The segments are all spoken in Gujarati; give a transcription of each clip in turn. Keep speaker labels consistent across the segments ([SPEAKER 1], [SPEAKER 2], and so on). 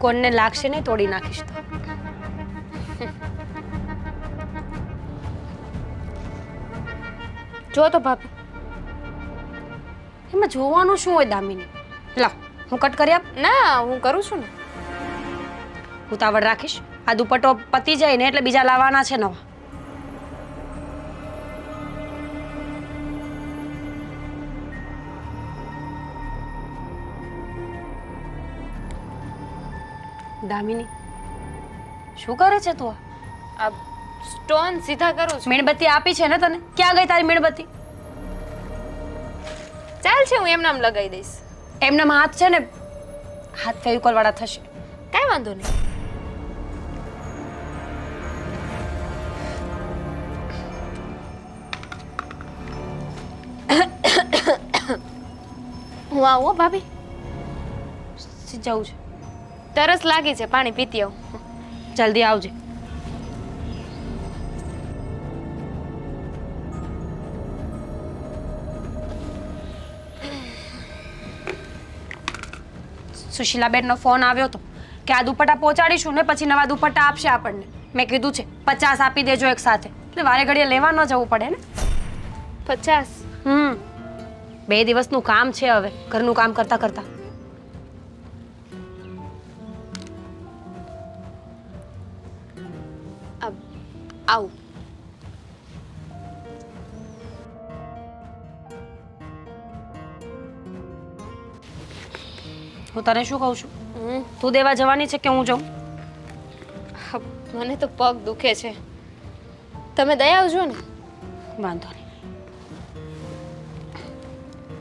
[SPEAKER 1] કોણને લાગશે ને તોડી નાખીશ તો.
[SPEAKER 2] જો તો ભાભી,
[SPEAKER 1] એમાં જોવાનું શું હોય દામિની? લાવ હું કટ કરી આપ.
[SPEAKER 2] ના હું કરું છું ને.
[SPEAKER 1] ઉતાવળ રાખીશ. આ દુપટ્ટો પતી જાય ને એટલે બીજા લાવવાના છે નવા. દામિની શું કરે છે તું?
[SPEAKER 2] આ સ્ટોન સીધા કરું છું.
[SPEAKER 1] મીણબત્તી આપી છે ને તને? ક્યાં ગઈ તારી મીણબત્તી?
[SPEAKER 2] ચાલ છે, હું એમનામ લગાવી દઈશ.
[SPEAKER 1] એમના હાથ છે ને, હાથ ફેવિકોલ વાળા થશે.
[SPEAKER 2] કાંઈ વાંધો નહીં. હું આવું હો ભાભી,
[SPEAKER 1] જવું છે.
[SPEAKER 2] તરસ લાગી છે, પાણી પીતી આવું.
[SPEAKER 1] જલ્દી આવજે. સુશીલાબેનનો ફોન આવ્યો હતો કે આ દુપટ્ટા પહોંચાડીશું ને પછી નવા દુપટ્ટા આપશે આપણને. મેં કીધું છે 50 આપી દેજો એક સાથે, એટલે વારે ઘડીએ લેવા ન જવું પડે ને.
[SPEAKER 2] 50?
[SPEAKER 1] 2 દિવસનું કામ છે હવે, ઘરનું કામ કરતા કરતા.
[SPEAKER 2] આવું.
[SPEAKER 1] હું તને શું કહું છું, તું દેવા જવાની છે કે હું જાઉં?
[SPEAKER 2] મને તો પગ દુખે છે, તમે દઈ આવજો ને.
[SPEAKER 1] વાંધો નહીં.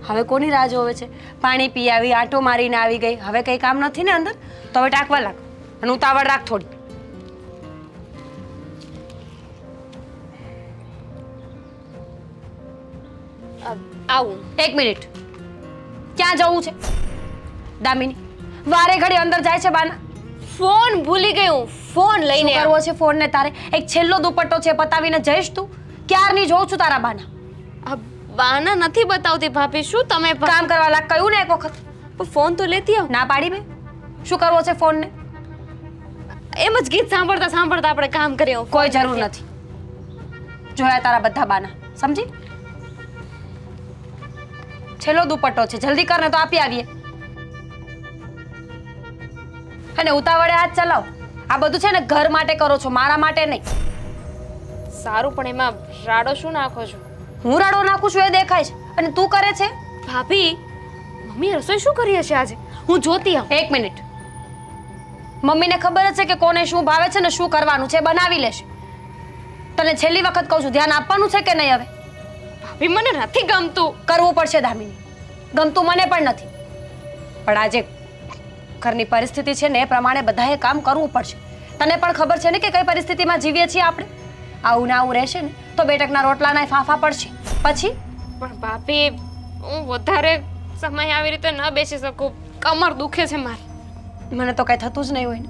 [SPEAKER 1] હવે કોની રાહ જોવે છે? પાણી પી આવી, આંટો મારીને આવી ગઈ, હવે કંઈ કામ નથી ને અંદર? તો હવે ટાંકવા લાગ અને ઉતાવળ રાખ થોડી.
[SPEAKER 2] આવું.
[SPEAKER 1] 1 મિનિટ. ક્યાં જવું છે દામિની? વારે ઘડી અંદર જાય છે બાના.
[SPEAKER 2] ફોન ભૂલી ગઈ હું, ફોન લઈને
[SPEAKER 1] શું કરવો છે ફોન ને તારે? એક છેલ્લો દુપટ્ટો છે, પતાવીને જઈશ તું? ક્યારની જોઉં છું તારા બાના.
[SPEAKER 2] બાના નથી બતાવતી ભાભી, શું તમે
[SPEAKER 1] કામ કરવા લાગ કહ્યું ને એક વખત.
[SPEAKER 2] ફોન તો લેતી આવ.
[SPEAKER 1] ના પાડી બે. શું કરવો છે ફોન ને?
[SPEAKER 2] એમ જ ગીત સાંભળતા સાંભળતા આપણે કામ કરીએ.
[SPEAKER 1] કોઈ જરૂર નથી. જોયા તારા બધા બાના, સમજી? છેલ્લો દુપટ્ટો છે, જલ્દી કર ને તો આપી આવીએ. અને ઉતાવળે હાથ ચલાવ. આ બધું છે ને ઘર માટે કરો છો, મારા માટે નહીં.
[SPEAKER 2] સારું, પણ એમાં રાડો શું નાખો છો?
[SPEAKER 1] હું રાડો નાખું છું એ દેખાય છે અને તું કરે છે?
[SPEAKER 2] ભાભી, મમ્મી રસોઈ શું કરી હશે આજે? હું જોતી આવું.
[SPEAKER 1] 1 મિનિટ. મમ્મીને ખબર જ છે કે કોને શું ભાવે છે ને શું કરવાનું છે, બનાવી લેશે. તને છેલ્લી વખત કહું છું, ધ્યાન આપવાનું છે કે નહીં હવે?
[SPEAKER 2] ભાભી, મને નથી ગમતું.
[SPEAKER 1] કરવું પડશે દામિની. ગમતું મને પણ નથી, પણ આજે ઘરની પરિસ્થિતિ છે ને એ પ્રમાણે બધાએ કામ કરવું પડશે. તને પણ ખબર છે ને કે કઈ પરિસ્થિતિમાં જીવીએ છીએ આપણે. આવું ને આવું રહેશે ને તો 2 ટકના રોટલાના ફાંફા પડશે. પછી
[SPEAKER 2] પણ ભાભી, હું વધારે સમય આવી રીતે ન બેસી શકું, કમર દુખે છે મારી.
[SPEAKER 1] મને તો કઈ થતું જ નહીં હોય ને.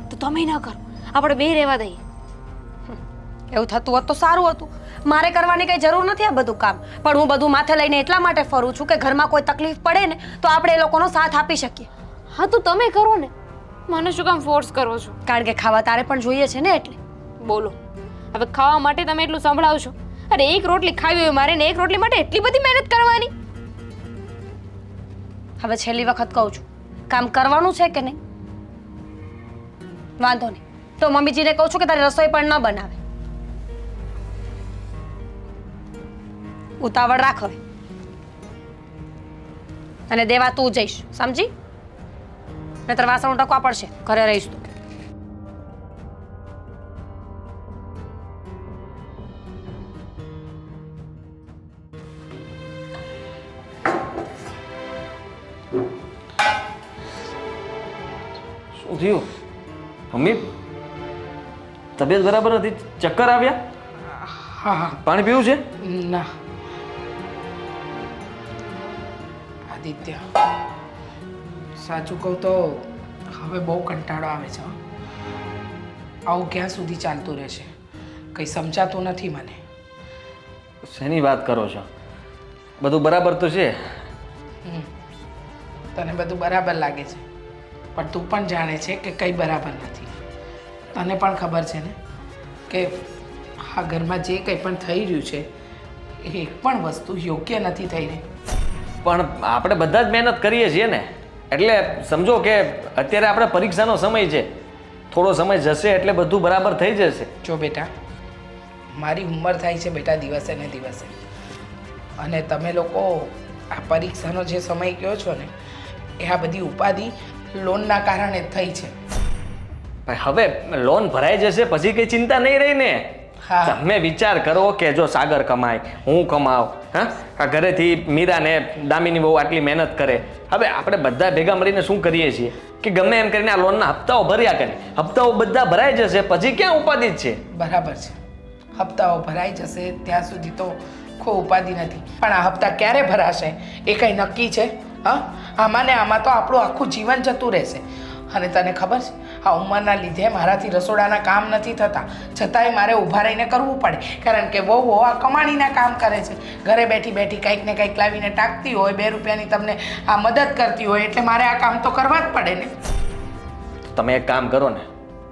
[SPEAKER 2] તો તમે ન કરો, આપણે બે રહેવા દઈએ.
[SPEAKER 1] એવું થતું હોત તો સારું હતું. મારે કરવાની કઈ જરૂર નથી આ બધું કામ, પણ હું બધું માથે લઈને એટલા માટે ફરું છું કે ઘરમાં કોઈ તકલીફ પડે ને તો આપણે એ લોકોનો સાથ આપી શકીએ.
[SPEAKER 2] હા, તો તમે કરો ને, મને શું કામ ફોર્સ કરો છો?
[SPEAKER 1] કારણ કે ખાવા તારે પણ જોઈએ છે ને એટલે.
[SPEAKER 2] બોલો, હવે ખાવા માટે તમે એટલું સંભળાવશો? અરે એક રોટલી ખાવી હોય મારે ને એક રોટલી માટે એટલી બધી મહેનત કરવાની?
[SPEAKER 1] હવે છેલ્લી વખત કહું છું, કામ કરવાનું છે કે નહીં? વાંધો નહીં, તો મમ્મીજીને કહું છું કે તારી રસોઈ પણ ન બનાવે. ઉતાવળ રાખ હવે. અને દેવા તું જઈશ, સમજી? નહીતર વાસણ ટકવા પડશે, ઘરે રહીશ તું.
[SPEAKER 3] શું થયું મમ્મી? તબિયત બરાબર નથી? ચક્કર આવ્યા?
[SPEAKER 4] હા.
[SPEAKER 3] પાણી પીવું છે?
[SPEAKER 4] ના આદિત્ય, સાચું કહું તો હવે બહુ કંટાળો આવે છે. આવું ક્યાં સુધી ચાલતું રહેશે? કંઈ સમજાતું નથી મને.
[SPEAKER 3] શેની વાત કરો છો? બધું બરાબર તો છે.
[SPEAKER 4] તને બધું બરાબર લાગે છે, પણ તું પણ જાણે છે કે કંઈ બરાબર નથી. તને પણ ખબર છે ને કે આ ઘરમાં જે કંઈ પણ થઈ રહ્યું છે એ એક પણ વસ્તુ યોગ્ય નથી થઈ રહી.
[SPEAKER 3] પણ આપણે બધા જ મહેનત કરીએ છીએ ને, એટલે સમજો કે અત્યારે આપણે પરીક્ષાનો સમય છે, થોડો સમય જશે એટલે બધું બરાબર થઈ જશે.
[SPEAKER 4] જો બેટા, મારી ઉંમર થાય છે બેટા દિવસે ને દિવસે, અને તમે લોકો આ પરીક્ષાનો જે સમય કહો છો ને એ આ બધી ઉપાધિ લોનના કારણે જ થઈ છે.
[SPEAKER 3] ભાઈ હવે લોન ભરાઈ જશે પછી કઈ ચિંતા નહીં રહી ને.
[SPEAKER 4] હા.
[SPEAKER 3] તમે વિચાર કરો કે જો સાગર કમાય, હું કમાવ, હા, આ ઘરેથી મીરા ને દામિની બહુ આટલી મહેનત કરે, હવે આપણે બધા ભેગા મળીને શું કરીએ છીએ કે ગમે એમ કરીને આ લોનના હપ્તાઓ ભર્યા કરીએ. હપ્તાઓ બધા ભરાઈ જશે પછી ક્યાં ઉપાધિ જ છે.
[SPEAKER 4] બરાબર છે, હપ્તાઓ ભરાઈ જશે ત્યાં સુધી તો કોઈ ઉપાધિ નથી, પણ આ હપ્તા ક્યારે ભરાશે એ કંઈ નક્કી છે? હા, આમાં ને આમાં તો આપણું આખું જીવન જતું રહેશે. અને તને ખબર છે આ ઉંમરના લીધે મારાથી રસોડાના કામ નથી થતા, છતાંય મારે ઊભા રહીને કરવું પડે, કારણ કે વહુઓ આ કમાણીના કામ કરે છે. ઘરે બેઠી બેઠી કંઈક ને કંઈક લાવીને ટાંકતી હોય, 2 રૂપિયાની તમને આ મદદ કરતી હોય, એટલે મારે આ કામ તો કરવા જ પડે ને.
[SPEAKER 3] તમે એક કામ કરો ને,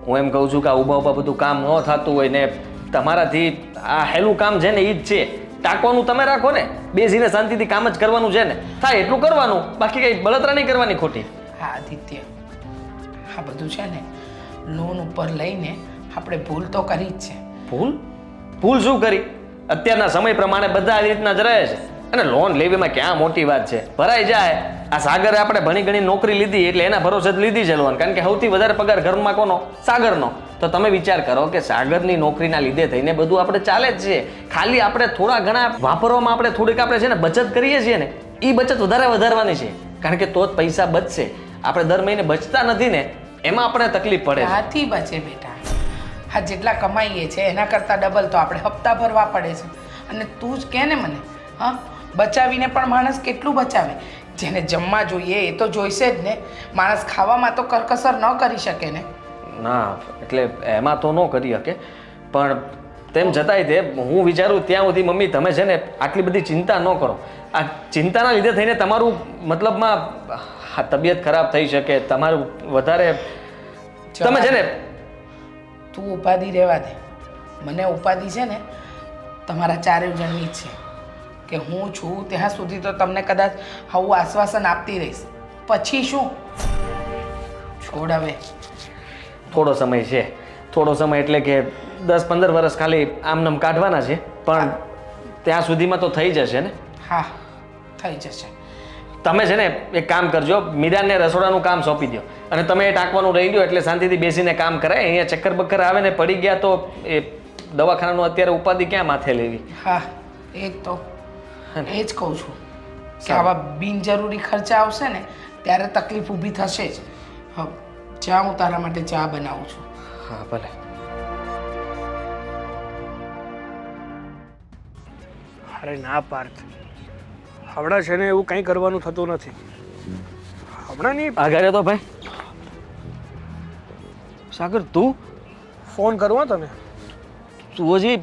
[SPEAKER 3] હું એમ કહું છું કે આ ઊભા ઊભા બધું કામ ન થતું હોય ને તમારાથી આ હેલું કામ છે ને એ જ છે, ટાંકવાનું તમે રાખો ને, બેસીને શાંતિથી કામ જ કરવાનું છે ને, થાય એટલું કરવાનું, બાકી કંઈ બળતરા નહીં કરવાની ખોટી.
[SPEAKER 4] હા આદિત્ય, આ બધું છે ને લોન ઉપર લઈને આપણે ભૂલ તો કરી જ છે.
[SPEAKER 3] ભૂલ? ભૂલ શું કરી? અત્યારના સમય પ્રમાણે બધા આવી રીતના જ રહે છે, અને લોન લેવીમાં ક્યાં મોટી વાત છે, ભરાઈ જાય. આ સાગરે આપણે ભણી ગણી નોકરી લીધી એટલે એના ભરોસે જ લીધી છે લોન, કારણ કે સૌથી વધારે પગાર ઘરમાં કોનો? સાગરનો. તો તમે વિચાર કરો કે સાગરની નોકરીના લીધે થઈને બધું આપણે ચાલે જ છે. ખાલી આપણે થોડા ઘણા વાપરવામાં આપણે થોડીક આપણે છે ને બચત કરીએ છીએ ને, એ બચત વધારવાની છે, કારણ કે તો જ પૈસા બચશે. આપણે દર મહિને બચતા નથી ને, એમાં આપણે તકલીફ પડે છે.
[SPEAKER 4] ક્યાંથી બચે બેટા? હા, જેટલા કમાઈએ છે એના કરતાં ડબલ તો આપણે હપ્તા ભરવા પડે છે. અને તું જ કહે ને મને, હા, બચાવીને પણ માણસ કેટલું બચાવે? જેને જમવા જોઈએ એ તો જોઈશે જ ને. માણસ ખાવામાં તો કરકસર ન કરી શકે ને.
[SPEAKER 3] ના, એટલે એમાં તો ન કરી શકે, પણ તેમ છતાંય તે હું વિચારું ત્યાં સુધી મમ્મી તમે છે ને આટલી બધી ચિંતા ન કરો. આ ચિંતાના લીધે થઈને તમારું મતલબમાં તબિયત ખરાબ થઈ શકે, તમારું વધારે તમે છે ને.
[SPEAKER 4] તું ઉપાધિ રહેવા દે. મને ઉપાધિ છે ને તમારા 4 જણની જ છે કે હું છું ત્યાં સુધી તો તમને કદાચ આવું આશ્વાસન આપતી રહીશ, પછી શું? છોડ હવે.
[SPEAKER 3] થોડો સમય છે, થોડો સમય એટલે કે 10-15 વર્ષ ખાલી આમનામ કાઢવાના છે, પણ ત્યાં સુધીમાં તો થઈ જશે ને.
[SPEAKER 4] હા, થઈ જશે.
[SPEAKER 3] તમે છે ને એક કામ કરજો, મીરાને રસોડાનું કામ સોંપી દો, અને તમે એ ટાંકવાનું રહી દો એટલે શાંતિથી બેસીને કામ કરાય. અહીંયા ચક્કર બક્કર આવે ને પડી ગયા તો એ દવાખાનાનું અત્યારે ઉપાધિ ક્યાં માથે લેવી?
[SPEAKER 4] હા, એ જ કહું છું કે આવા બિનજરૂરી ખર્ચા આવશે ને ત્યારે તકલીફ ઊભી થશે જ. હા, ચા હું તારા માટે ચા બનાવું છું.
[SPEAKER 3] હા ભલે.
[SPEAKER 5] અરે ના પાર્થ, હમણાં છે ને એવું કંઈ કરવાનું થતું નથી. હમણાંની
[SPEAKER 3] આગળ તો ભાઈ સાગર, તું
[SPEAKER 5] ફોન કરો તને.
[SPEAKER 3] તું હજી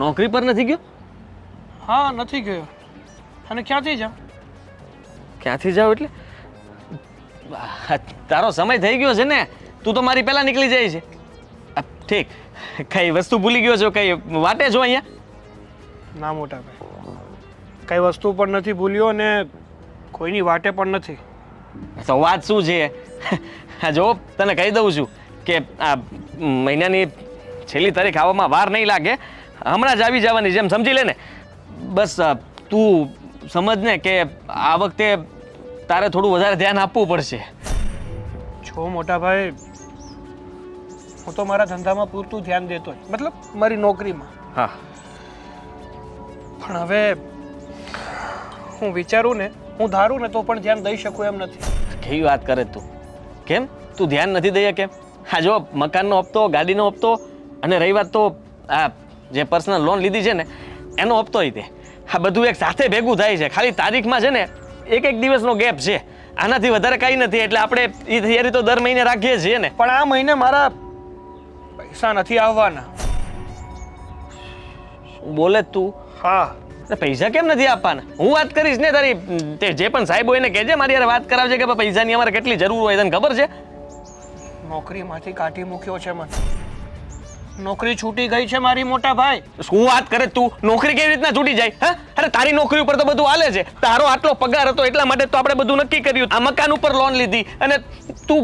[SPEAKER 3] નોકરી પર નથી ગયો?
[SPEAKER 5] હા, નથી ગયો. અને ક્યાંથી જાઉં?
[SPEAKER 3] ક્યાંથી જાવ એટલે? તારો સમય થઈ ગયો છે ને, તું તો મારી પહેલા નીકળી જાય છે. ઠીક, કઈ વસ્તુ ભૂલી ગયો છો? કઈ વાટે છો અહીંયા?
[SPEAKER 5] ના મોટા ભાઈ, કઈ વસ્તુ પણ નથી ભૂલ્યો ને કોઈની વાટે પણ નથી.
[SPEAKER 3] તો વાત શું છે? જો તને કહી દઉં છું કે આ મહિનાની છેલ્લી તારીખ આવવામાં વાર નહીં લાગે, હમણાં જ આવી જવાની જેમ સમજી લે ને. બસ તું સમજ ને કે આ વખતે તારે થોડું વધારે ધ્યાન આપવું પડશે.
[SPEAKER 5] છો મોટા ભાઈ, હું તો મારા ધંધામાં પૂરતું ધ્યાન દેતો જ, મતલબ મારી નોકરીમાં.
[SPEAKER 3] હા,
[SPEAKER 5] પણ હવે હું વિચારું ને, હું ધારું ને તો પણ ધ્યાન દઈ શકું એમ નથી.
[SPEAKER 3] કેવી વાત કરે તું? કેમ તું ધ્યાન નથી દઈએ? કેમ? હા જો, મકાનનો હપ્તો, ગાડીનો હપ્તો, અને રહી વાત તો આ જે પર્સનલ લોન લીધી છે ને એનો હપ્તો તે, આ બધું એક સાથે ભેગું થાય છે. ખાલી તારીખમાં છે ને એક દિવસનો ગેપ છે, આનાથી વધારે કંઈ નથી. એટલે આપણે એ તૈયારી તો દર મહિને રાખીએ છીએ ને.
[SPEAKER 5] પણ આ મહિને મારા પૈસા નથી આવવાના.
[SPEAKER 3] બોલે જ તું?
[SPEAKER 5] હા.
[SPEAKER 3] પૈસા કેમ નથી આપવાના? હું વાત કરીશ ને તારી, તે જે પણ સાહેબ હોય એને કહેજે, મારી યાર વાત કરાવજે કે પૈસાની અમારે કેટલી જરૂર હોય. તને ખબર છે?
[SPEAKER 5] નોકરીમાંથી કાઢી મૂક્યો છે મને. નોકરી છૂટી ગઈ છે મારી મોટા ભાઈ.
[SPEAKER 3] શું વાત કરે તું? નોકરી કેવી રીતના છૂટી જાય? હા, અરે તારી નોકરી ઉપર તો બધું હાલે છે. તારો આટલો પગાર હતો એટલા માટે તો આપણે બધું નક્કી કર્યું. આ મકાન ઉપર લોન લીધી અને તું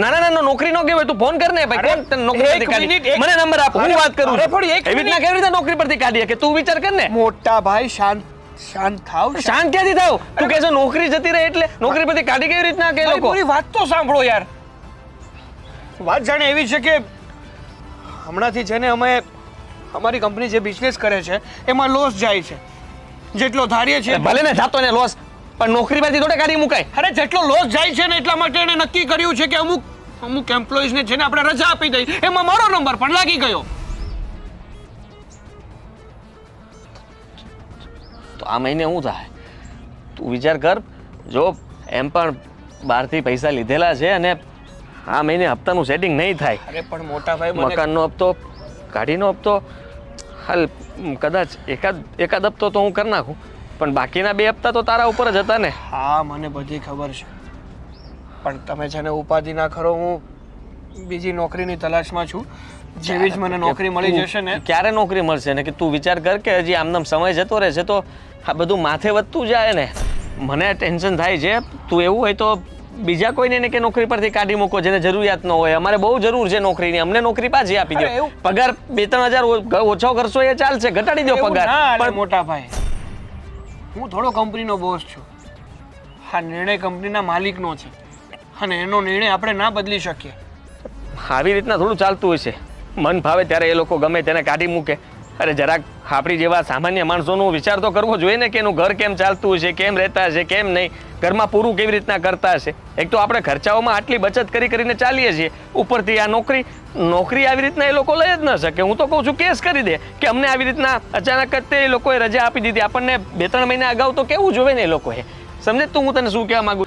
[SPEAKER 3] નાનો નોકરી ન ગયો હોય તું ફોન કર ને ભાઈ. કોણ તને નોકરી પરથી કાઢી? મને નંબર આપ, હું વાત કરું.
[SPEAKER 5] અરે પણ એક
[SPEAKER 3] એવી રીતના કેવી રીતે નોકરી પરથી કાઢી કે તું વિચાર કર ને.
[SPEAKER 5] મોટા ભાઈ શાંત થાવ.
[SPEAKER 3] શાંત ક્યાંથી થાવ? તું કહે છે નોકરી જતી રહે એટલે નોકરી પરથી કાઢી કેવી રીતના કે
[SPEAKER 5] મારી
[SPEAKER 3] લોકો?
[SPEAKER 5] પૂરી વાત તો સાંભળો યાર. વાત જાણે એવી છે કે હમણાંથી છે ને અમે અમારી કંપની જે બિઝનેસ કરે છે એમાં લોસ જાય છે. જેટલો ધારીએ છીએ
[SPEAKER 3] ભલે ને જાતો ને લોસ, પણ નોકરી પરથી થોડે કાઢી મુકાય.
[SPEAKER 5] અરે જેટલો લોસ જાય છે ને એટલા માટે એને નક્કી કર્યું છે કે અમુક એમ્પ્લોઈઝને છે ને આપણે રજા આપી દઈ. એમાં મારો નંબર પણ લાગી ગયો.
[SPEAKER 3] તો આ મહિને શું થાય તું વિચાર કર. જો એમ પણ બહારથી પૈસા લીધેલા છે અને આ મહિને હપ્તાનું સેટિંગ નહીં થાય.
[SPEAKER 5] અરે પણ મોટા ભાઈ
[SPEAKER 3] મકાનનો હપ્તો, ગાડીનો હપ્તો, હાલ કદાચ એકાદ હપ્તો તો હું કરી નાખું, પણ બાકીના 2 હપ્તા તો તારા ઉપર જ હતા ને.
[SPEAKER 5] હા મને બધી ખબર છે, પણ તમે છે ને ઉપાધિ ના કરો. હું બીજી નોકરીની તલાશમાં છું. જેવી જ મને નોકરી મળી જશે ને.
[SPEAKER 3] ક્યારે નોકરી મળશે ને? કે તું વિચાર કર કે હજી આમનામ સમય જતો રહેશે તો આ બધું માથે વધતું જાય ને. મને ટેન્શન થાય છે. તું એવું હોય તો બીજા કોઈને કે નોકરી પરથી કાઢી મૂકો જેને જરૂરિયાત ન હોય. અમારે બહુ જરૂર છે નોકરીની, અમને નોકરી પાછી આપી દો. પગાર 2-3 હજાર ઓછો કરશો એ ચાલશે, ઘટાડી દો પગાર.
[SPEAKER 5] પણ મોટા ભાઈ હું થોડો કંપનીનો બોસ છું. આ નિર્ણય કંપનીના માલિકનો છે અને એનો નિર્ણય આપણે ના બદલી શકીએ.
[SPEAKER 3] આવી રીતના થોડું ચાલતું હોય છે. મન ભાવે ત્યારે એ લોકો ગમે તેને કાઢી મૂકે. અરે જરાક આપણી જેવા સામાન્ય માણસોનો વિચાર તો કરવો જોઈએ ને કે એનું ઘર કેમ ચાલતું હશે, કેમ રહેતા હશે, કેમ નહીં, ઘરમાં પૂરું કેવી રીતના કરતા હશે. એક તો આપણે ખર્ચાઓમાં આટલી બચત કરીને ચાલીએ છીએ, ઉપરથી આ નોકરી આવી રીતના એ લોકો લઈ જ ન શકે. હું તો કહું છું કેસ કરી દે કે અમને આવી રીતના અચાનક જ તે લોકોએ રજા આપી દીધી. આપણને 2-3 મહિના અગાઉ તો કેવું જોવે ને એ લોકોએ. સમજે તું હું તને શું કહેવા માંગુ?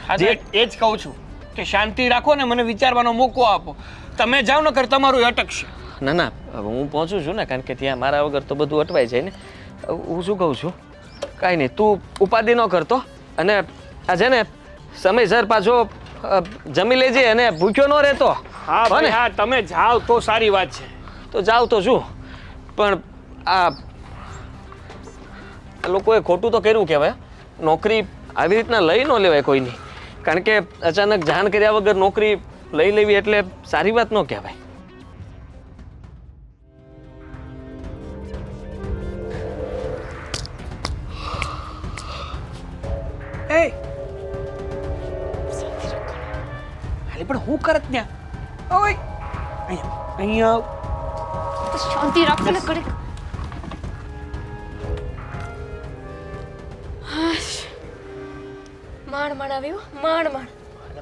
[SPEAKER 5] એ જ કહું છું કે શાંતિ રાખો ને મને વિચારવાનો મોકો આપો. તમે જાઓ ન કર તમારું અટકશે.
[SPEAKER 3] ના હવે હું પહોંચું છું ને, કારણ કે ત્યાં મારા વગર તો બધું અટવાઈ જાય ને. હું શું કહું છું, કાંઈ નહીં, તું ઉપાધિ ન કરતો અને આ છે ને સમયસર પાછો જમી લેજે અને ભૂખ્યો ન રહેતો.
[SPEAKER 5] હા ભાઈ હા, તમે જાઓ તો સારી વાત છે.
[SPEAKER 3] તો જાવ તો શું, પણ આ લોકોએ ખોટું તો કર્યું કહેવાય. નોકરી આવી રીતના લઈ ન લેવાય કોઈની, કારણ કે અચાનક જાણ કર્યા વગર નોકરી લઈ લેવી એટલે સારી વાત ન કહેવાય.
[SPEAKER 5] એ હાલે પણ હું કરત ત્યાં? ઓય અહીંયા
[SPEAKER 2] શાંતિ રાખો ને ઘડીક. માંડ આવ્યું, માંડ.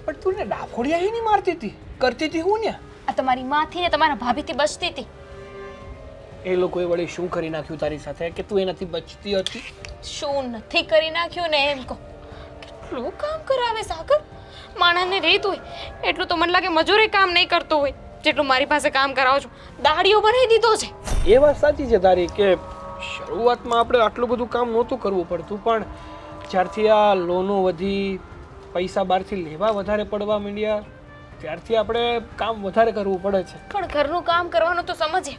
[SPEAKER 5] પણ તું ને ડાફોડિયા હી નહીં મારતી હતી, કરતી હતી હું ને.
[SPEAKER 2] આ તમારી માથી ને તમારા ભાભીથી બચતી હતી.
[SPEAKER 5] એ લોકોએ વળી શું કરી નાખ્યું તારી સાથે કે તું એનાથી બચતી હતી?
[SPEAKER 2] શું નથી કરી નાખ્યું ને એમ કહો. કેટલું કામ કરાવે સાગર. માણસને રીત હોય એટલું તો મને લાગે મજૂરી કામ નહીં કરતો હોય જેટલું મારી પાસે કામ કરાવો છો. દાડીઓ બનાવી દીધો છે.
[SPEAKER 5] એ વાત સાચી છે તારી કે શરૂઆતમાં આપણે આટલું બધું કામ નહોતું કરવું પડતું, પણ જ્યારથી આ લોનો વધી, પૈસા બહારથી લેવા વધારે પડવા માંડ્યા, ત્યારથી આપણે કામ વધારે કરવું પડે છે.
[SPEAKER 2] પણ ઘરનું કામ કરવાનું તો સમજે.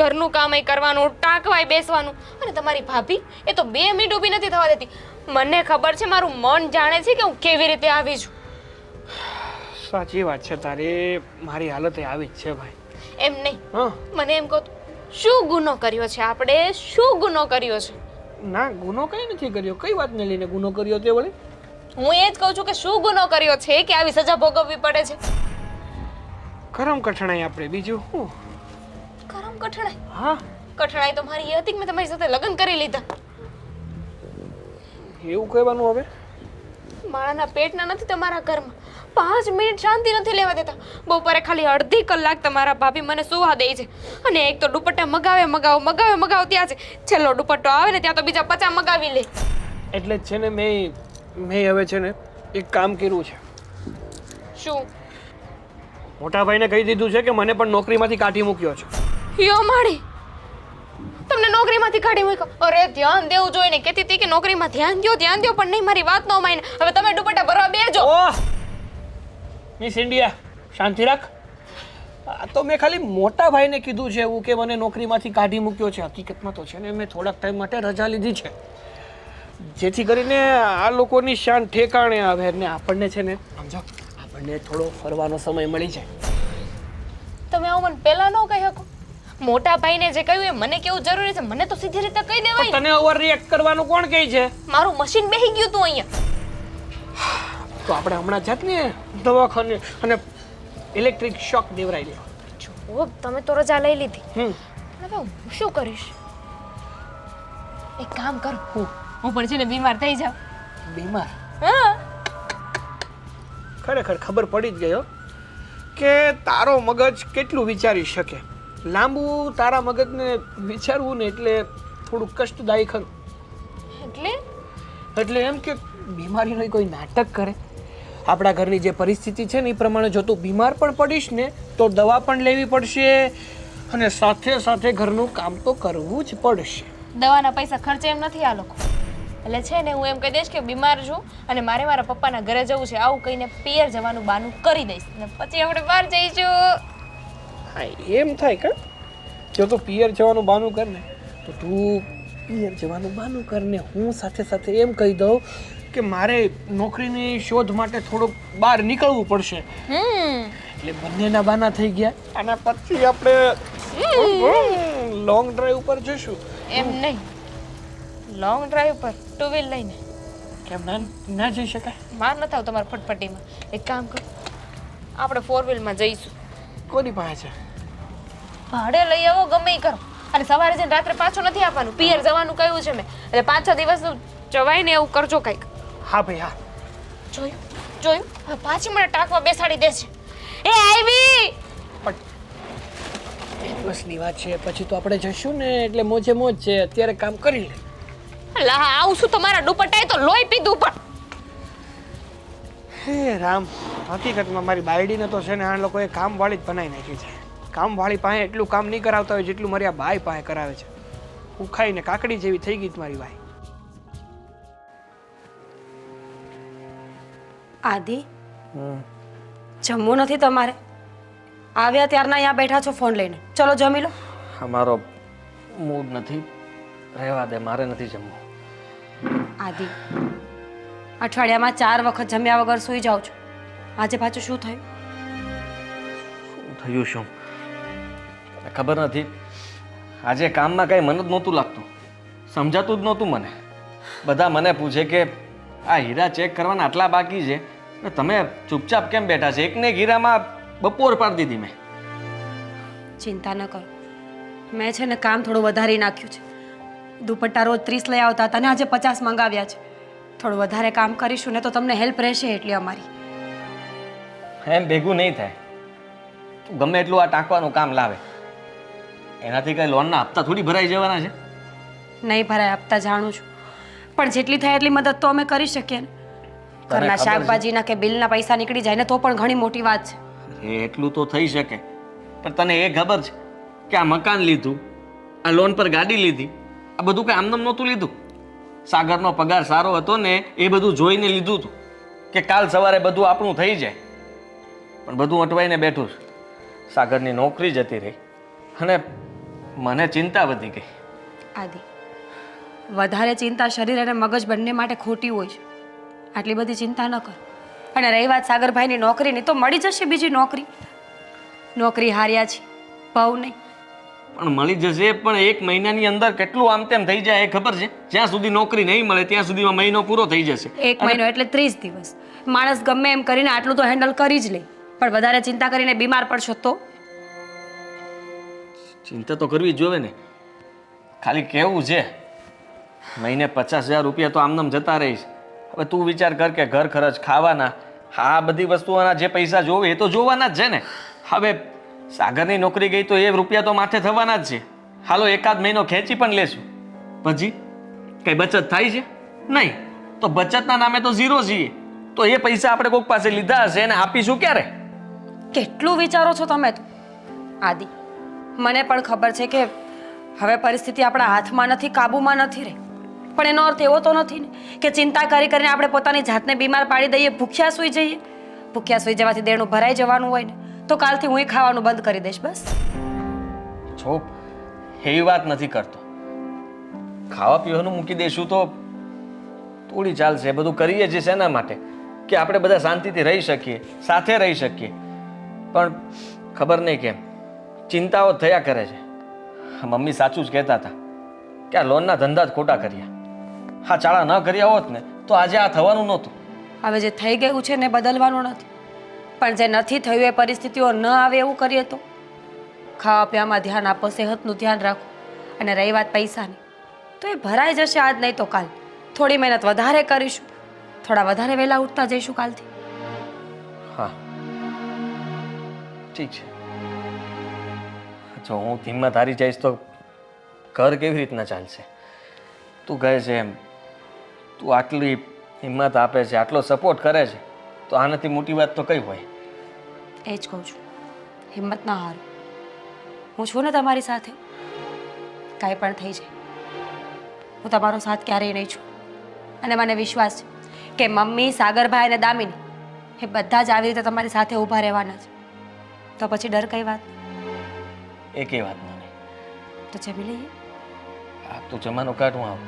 [SPEAKER 2] ઘરનું કામ એ કરવાનું, ટાંકવાય બેસવાનું. અને તમારી ભાભી એ તો 2 મિનિટ ઊભી નથી થવા દેતી. મને ખબર છે, મારું મન જાણે છે કે હું કેવી રીતે આવી છું.
[SPEAKER 5] સાચી વાત છે તારી, મારી હાલત એ આવી જ છે ભાઈ.
[SPEAKER 2] એમ નહીં,
[SPEAKER 5] હા
[SPEAKER 2] મને એમ કહો શું ગુનો કર્યો છે આપણે? શું ગુનો કર્યો છે?
[SPEAKER 5] ના ગુનો કઈ નથી કર્યો. કઈ વાતને લઈને ગુનો કર્યો તે વળી?
[SPEAKER 2] હું એ જ કહું છું કે શું ગુનો કર્યો છે કે આવી સજા ભોગવવી પડે છે?
[SPEAKER 5] કરમ કઠણાઈ આપણે, બીજું શું?
[SPEAKER 2] કરમ કઠણાઈ?
[SPEAKER 5] હા
[SPEAKER 2] કઠણાઈ તો મારી એ હતી કે મેં તમારી સાથે લગ્ન કરી લીધા.
[SPEAKER 5] એવું કહેવાનું હવે?
[SPEAKER 2] મારાના પેટના નથી તમારા ઘરમાં. 5 મિનિટ શાંતિ નથી લેવા દેતા. બપોરે ખાલી અડધી કલાક તમારા ભાભી મને સુવા દે છે. અને એક તો દુપટ્ટા મગાવે ત્યાં છે. છેલ્લો દુપટ્ટો આવે ને ત્યાં તો બીજા 50 મગાવી લે.
[SPEAKER 5] એટલે જ છે ને મેં હવે છે ને એક કામ કર્યું છે.
[SPEAKER 2] શું?
[SPEAKER 5] મોટા ભાઈને કહી દીધું છે કે મને પણ નોકરીમાંથી કાઢી મૂક્યો છે.
[SPEAKER 2] યો માડી, તમને નોકરીમાંથી કાઢી મૂક્યો? અરે ધ્યાન દેવું જોઈએ ને. કહેતી હતી કે નોકરીમાં ધ્યાન દો પણ નહીં, મારી વાત ન માને. હવે તમે દુપટ્ટા ભરવા બેજો.
[SPEAKER 5] ઓહ મિસ ઇન્ડિયા, શાંતિ રાખ. આ તો મેં ખાલી મોટા ભાઈને કીધું છે એવું કે મને નોકરીમાંથી કાઢી મૂક્યો છે. હકીકતમાં તો છે ને મેં થોડાક ટાઈમ માટે રજા લીધી છે, જેથી કરીને આ લોકોની શાન ઠેકાણે આવે અને આપણને છે ને સમજો આપણને થોડો ફરવાનો સમય મળી જાય.
[SPEAKER 2] તમે આવું મને પહેલા ન કહી શકો? મોટા ભાઈને જે કહ્યું એ મને કેવું જરૂરી છે? મને તો સીધી રીતે કહી દેવાય.
[SPEAKER 5] તને ઓવર રિએક્ટ કરવાનું કોણ કહે છે?
[SPEAKER 2] મારું મશીન બેહી ગયું તું અહીંયા.
[SPEAKER 5] તો આપણે હમણાં જાત ને દવાખાને અને ઇલેક્ટ્રિક શોક દેવરાઈ લે.
[SPEAKER 2] જો તમે તો રજા લઈ લીધી,
[SPEAKER 5] હમ
[SPEAKER 2] હવે હું શું કરીશ? એક કામ કરું, હું પણ છે ને બીમાર થઈ જાઉં.
[SPEAKER 5] બીમાર?
[SPEAKER 2] હા,
[SPEAKER 5] ખરેખર ખબર પડી જ ગયો કે તારો મગજ કેટલું વિચારી શકે. લાંબુ તારા મગજને વિચારવું ને એટલે થોડું કષ્ટદાયી ખરું. એટલે એમ કે બીમારીનો કોઈ નાટક કરે. આપણા ઘરની જે પરિસ્થિતિ છે ને એ પ્રમાણે જો તું બીમાર પણ પડીશ ને તો દવા પણ લેવી પડશે અને સાથે સાથે ઘરનું કામ તો કરવું જ પડશે.
[SPEAKER 2] દવાના પૈસા ખર્ચે એમ નથી આ લોકો. એટલે છે ને હું એમ કહી દઈશ કે બીમાર છું અને મારે મારા પપ્પાના ઘરે જવું છે, આવું કહીને પિયર જવાનું બહાનું કરી દઈશ અને પછી આપણે બહાર જઈશું.
[SPEAKER 5] હા એમ થાય કે જો તું પિયર જવાનું બહાનું કર ને તો તું પિયર જવાનું બહાનું કર ને હું સાથે સાથે એમ કહી દઉં કે મારે નોકરીની શોધ માટે થોડુંક બહાર નીકળવું પડશે. એટલે બંનેના બાના થઈ ગયા. અને પછી આપણે લોંગ ડ્રાઈવ ઉપર જઈશું.
[SPEAKER 2] એમ નહીં, લોંગ ડ્રાઈવ પર ટુ વ્હીલ લઈને
[SPEAKER 5] કેમ ના જઈ શકાય?
[SPEAKER 2] માર ન થાવ તમારા ફટફટીમાં. એક કામ કરો, આપણે ફોર વ્હીલમાં જઈશું.
[SPEAKER 5] કોની પાસે છે?
[SPEAKER 2] ભાડે લઈ આવો, ગમે ઈ કરો. અને સવારે જઈને રાત્રે પાછું નથી આપવાનું. પિયર જવાનું કહ્યું છે મેં, એટલે 5-6 દિવસ જવાય ને એવું કરજો કંઈક.
[SPEAKER 5] હા ભાઈ હા.
[SPEAKER 2] જોયું હવે પાછી મને ટાંકવા બેસાડી દેશે. એ આવી
[SPEAKER 5] એક દિવસની વાત છે, પછી તો આપણે જઈશું ને એટલે મોજે મોજ છે. અત્યારે કામ કરી લે.
[SPEAKER 2] લા આવું શું તમારા દુપટ્ટાએ તો લોહી પીધું. પણ
[SPEAKER 5] હે રામ, હકીકતમાં મારી બાયડીને તો છે ને આ લોકોએ કામવાળી જ બનાવી નાખી છે. કામવાળી પાસે એટલું કામ નહીં કરાવતા હોય જેટલું મારી આ બાઈ પાસે કરાવે છે. હું ખાઈને કાકડી જેવી થઈ ગઈ મારી બાઈ.
[SPEAKER 1] આદિ, જમવું નથી તમારે? આવ્યા ત્યારના અહીંયા બેઠા છો ફોન લઈને. ચલો જમી લો.
[SPEAKER 3] અમારો મૂડ નથી, રહેવા દે, મારે નથી જમવું.
[SPEAKER 1] આદિ, અઠવાડિયામાં 4 વખત જમ્યા વગર સૂઈ જાઉં છું. આજે પાછું શું થયું?
[SPEAKER 3] થયું શું તને ખબર નથી. આજે કામમાં કાંઈ મન જ નહોતું લાગતું, સમજાતું જ નહોતું મને. બધા મને પૂછે કે આ હીરા ચેક કરવાના આટલા બાકી છે ને તમે ચૂપચાપ કેમ બેઠા છે? એકને એક હીરામાં બપોર પાડી દીધી મેં.
[SPEAKER 1] ચિંતા ન કરો, મેં છે ને કામ થોડું વધારી નાખ્યું છે. દુપટ્ટા રોજ 30 લઈ આવતા હતા ને આજે 50 મંગાવ્યા છે. થોડું વધારે કામ કરીશું ને તો તમને હેલ્પ રહેશે એટલી અમારી.
[SPEAKER 3] એમ ભેગું નહીં થાય. તું ગમે એટલું આ ટાંકવાનું કામ લાવે, એનાથી કઈ લોનના હપ્તા થોડી ભરાઈ જવાના છે?
[SPEAKER 1] નહીં ભરાય હપ્તા, જાણું છું, પણ જેટલી થાય એટલી મદદ તો અમે કરી શકીએ ને. ઘરના શાકભાજીના કે બિલના પૈસા નીકળી જાય ને તો પણ ઘણી મોટી વાત છે.
[SPEAKER 3] એટલું તો થઈ શકે, પણ તને એ ખબર છે કે આ મકાન લીધું, આ લોન પર ગાડી લીધી, આ બધું કઈ આમનામ નહોતું લીધું. સાગરનો પગાર સારો હતો ને એ બધું જોઈને લીધું હતું કે કાલ સવારે બધું આપણું થઈ જાય. પણ બધું અટવાઈને બેઠું છે. સાગરની નોકરી જતી રહી અને મને ચિંતા વધી ગઈ.
[SPEAKER 1] આદિ, વધારે ચિંતા શરીર અને મગજ બંને માટે ખોટી હોય છે. આટલી બધી ચિંતા ન કર. અને રહી વાત સાગરભાઈની નોકરીની, તો મળી જશે બીજી નોકરી. નોકરી હાર્યા છે, ભાવ નહીં.
[SPEAKER 3] પણ મળી જશે, પણ 1 મહિનાની અંદર કેટલું આમ તેમ થઈ જાય એ ખબર છે? જ્યાં સુધી નોકરી નહીં મળે ત્યાં સુધીમાં મહિનો પૂરો થઈ જશે.
[SPEAKER 1] 1 મહિનો એટલે 30 દિવસ. માણસ ગમે એમ કરીને આટલું તો હેન્ડલ કરી જ લે, પણ વધારે ચિંતા કરીને બીમાર પડશો તો?
[SPEAKER 3] ચિંતા તો કરવી જ જોઈએ ને. ખાલી કેવું છે, મહિને 50,000 રૂપિયા તો આમનામ જતા રહીશ. હવે તું વિચાર કર કે ઘર ખર્ચ, ખાવાના, આ બધી વસ્તુઓના જે પૈસા જોવે એ તો જોવાના જ છે ને. હવે સાગરની નોકરી ગઈ તો એ રૂપિયા તો માથે થવાના જ છે. હાલો 1 મહિનો ખેંચી પણ લેશું, પછી કઈ બચત થાય છે? નહીં. તો બચતના નામે તો ઝીરો છીએ. તો એ પૈસા આપણે કોઈક પાસે લીધા હશે અને આપીશું ક્યારે?
[SPEAKER 1] કેટલું વિચારો છો તમે તો? આદિ, મને પણ ખબર છે કે હવે પરિસ્થિતિ આપણા હાથમાં નથી, કાબૂમાં નથી રહી, પણ એનો અર્થ એવો તો નથી ને કે ચિંતા કરી કરીને આપણે પોતાની જાતને બીમાર પાડી દઈએ, ભૂખ્યા સૂઈ જઈએ. ભૂખ્યા સૂઈ જવાથી દેણું ભરાઈ જવાનું હોય ને, તો કાલથી હું ખાવાનું બંધ કરી દઈશ બસ.
[SPEAKER 3] જો એવી વાત નથી કરતો. ખાવા પીવાનું મૂકી દઈશું તો થોડી ચાલશે. બધું કરીએ છીએ શેના માટે? કે આપણે બધા શાંતિથી રહી શકીએ, સાથે રહી શકીએ. પણ ખબર નહીં કેમ ચિંતાઓ થયા કરે છે. મમ્મી સાચું જ કહેતા હતા કે આ લોનના ધંધા જ ખોટા કર્યા. હા, ચાળા ન કર્યા હોત ને તો આજે આ થવાનું નહોતું.
[SPEAKER 1] હવે જે થઈ ગયું છે ને બદલવાનું નથી, પણ જે નથી થયું એ પરિસ્થિતિઓ ન આવે એવું કરીએ તો. ખાવા પીવામાં ધ્યાન આપો, સેહતનું ધ્યાન રાખો, અને રહી વાત પૈસાની તો એ ભરાઈ જશે આજ નહીં તો કાલ. થોડી મહેનત વધારે કરીશું, થોડા વધારે વહેલા ઉઠતા જઈશું કાલથી.
[SPEAKER 3] હા, ઠીક છે. જો હું હિંમત હારી જઈશ તો ઘર કેવી રીતના ચાલશે? તું કહે છે એમ, તું આટલી હિંમત આપે છે, આટલો સપોર્ટ કરે છે, તો આનાથી મોટી વાત તો કઈ હોય?
[SPEAKER 1] એ જ કહું છું, હિંમત ના હારો. હું છું ને તમારી સાથે, કાંઈ પણ થઈ જાય હું તમારો સાથ ક્યારેય નહીં છું. અને મને વિશ્વાસ છે કે મમ્મી, સાગરભાઈ અને દામિની એ બધા જ આવી રીતે તમારી સાથે ઊભા રહેવાના છે. તો પછી ડર કઈ વાત?
[SPEAKER 3] એકેય વાતનો નહીં.
[SPEAKER 1] તો જમી લઈએ.
[SPEAKER 3] આ તું જમાનો કાઢું આવ.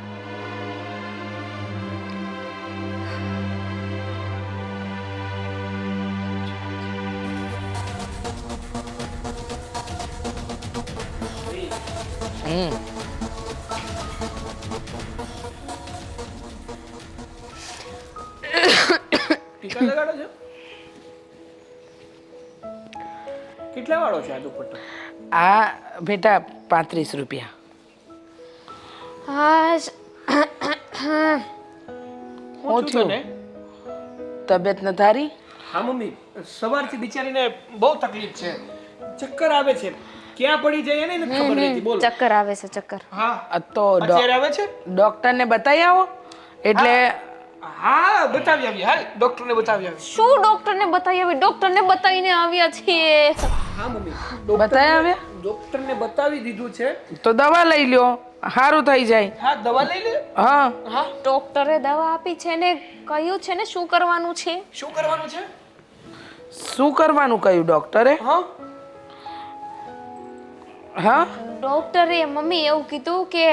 [SPEAKER 5] ટીકા લગાડો છો? કેટલા વાળો છે આ દુપટ્ટો?
[SPEAKER 4] આ બેટા 35 રૂપિયા.
[SPEAKER 2] આજ
[SPEAKER 4] હું થયું
[SPEAKER 5] ને?
[SPEAKER 4] તબિયત ન તારી?
[SPEAKER 5] હા મમ્મી, સવારથી બિચારીને બહુ તકલીફ છે, ચક્કર આવે છે, ક્યાં પડી જાય એને નથી ખબર રહેતી. બોલો.
[SPEAKER 2] ચક્કર આવે છે ચક્કર.
[SPEAKER 5] હા,
[SPEAKER 4] તો
[SPEAKER 5] અત્યારે આવે છે?
[SPEAKER 4] ડોક્ટરને બતાવી આવો. એટલે
[SPEAKER 5] હા, બતાવી આવી. હાલ ડોક્ટરને બતાવી આવી.
[SPEAKER 2] શું ડોક્ટરને બતાવી આવી? ડોક્ટરને બતાવીને આવ્યા છીએ.
[SPEAKER 5] હા મમ્મી,
[SPEAKER 4] બતાવી આવ્યા?
[SPEAKER 5] ડોક્ટરને બતાવી દીધું છે.
[SPEAKER 4] તો દવા લઈ લ્યો, સારું થઈ જાય.
[SPEAKER 5] હા, દવા લઈ લે.
[SPEAKER 4] હા,
[SPEAKER 5] હા,
[SPEAKER 2] ડોક્ટરે દવા આપી છે ને કહ્યું છે ને શું કરવાનું છે.
[SPEAKER 5] શું કરવાનું છે?
[SPEAKER 4] શું કરવાનું કહ્યું ડોક્ટરે?
[SPEAKER 5] હા,
[SPEAKER 4] હા,
[SPEAKER 2] ડોક્ટરે મમ્મી એવું કીધું કે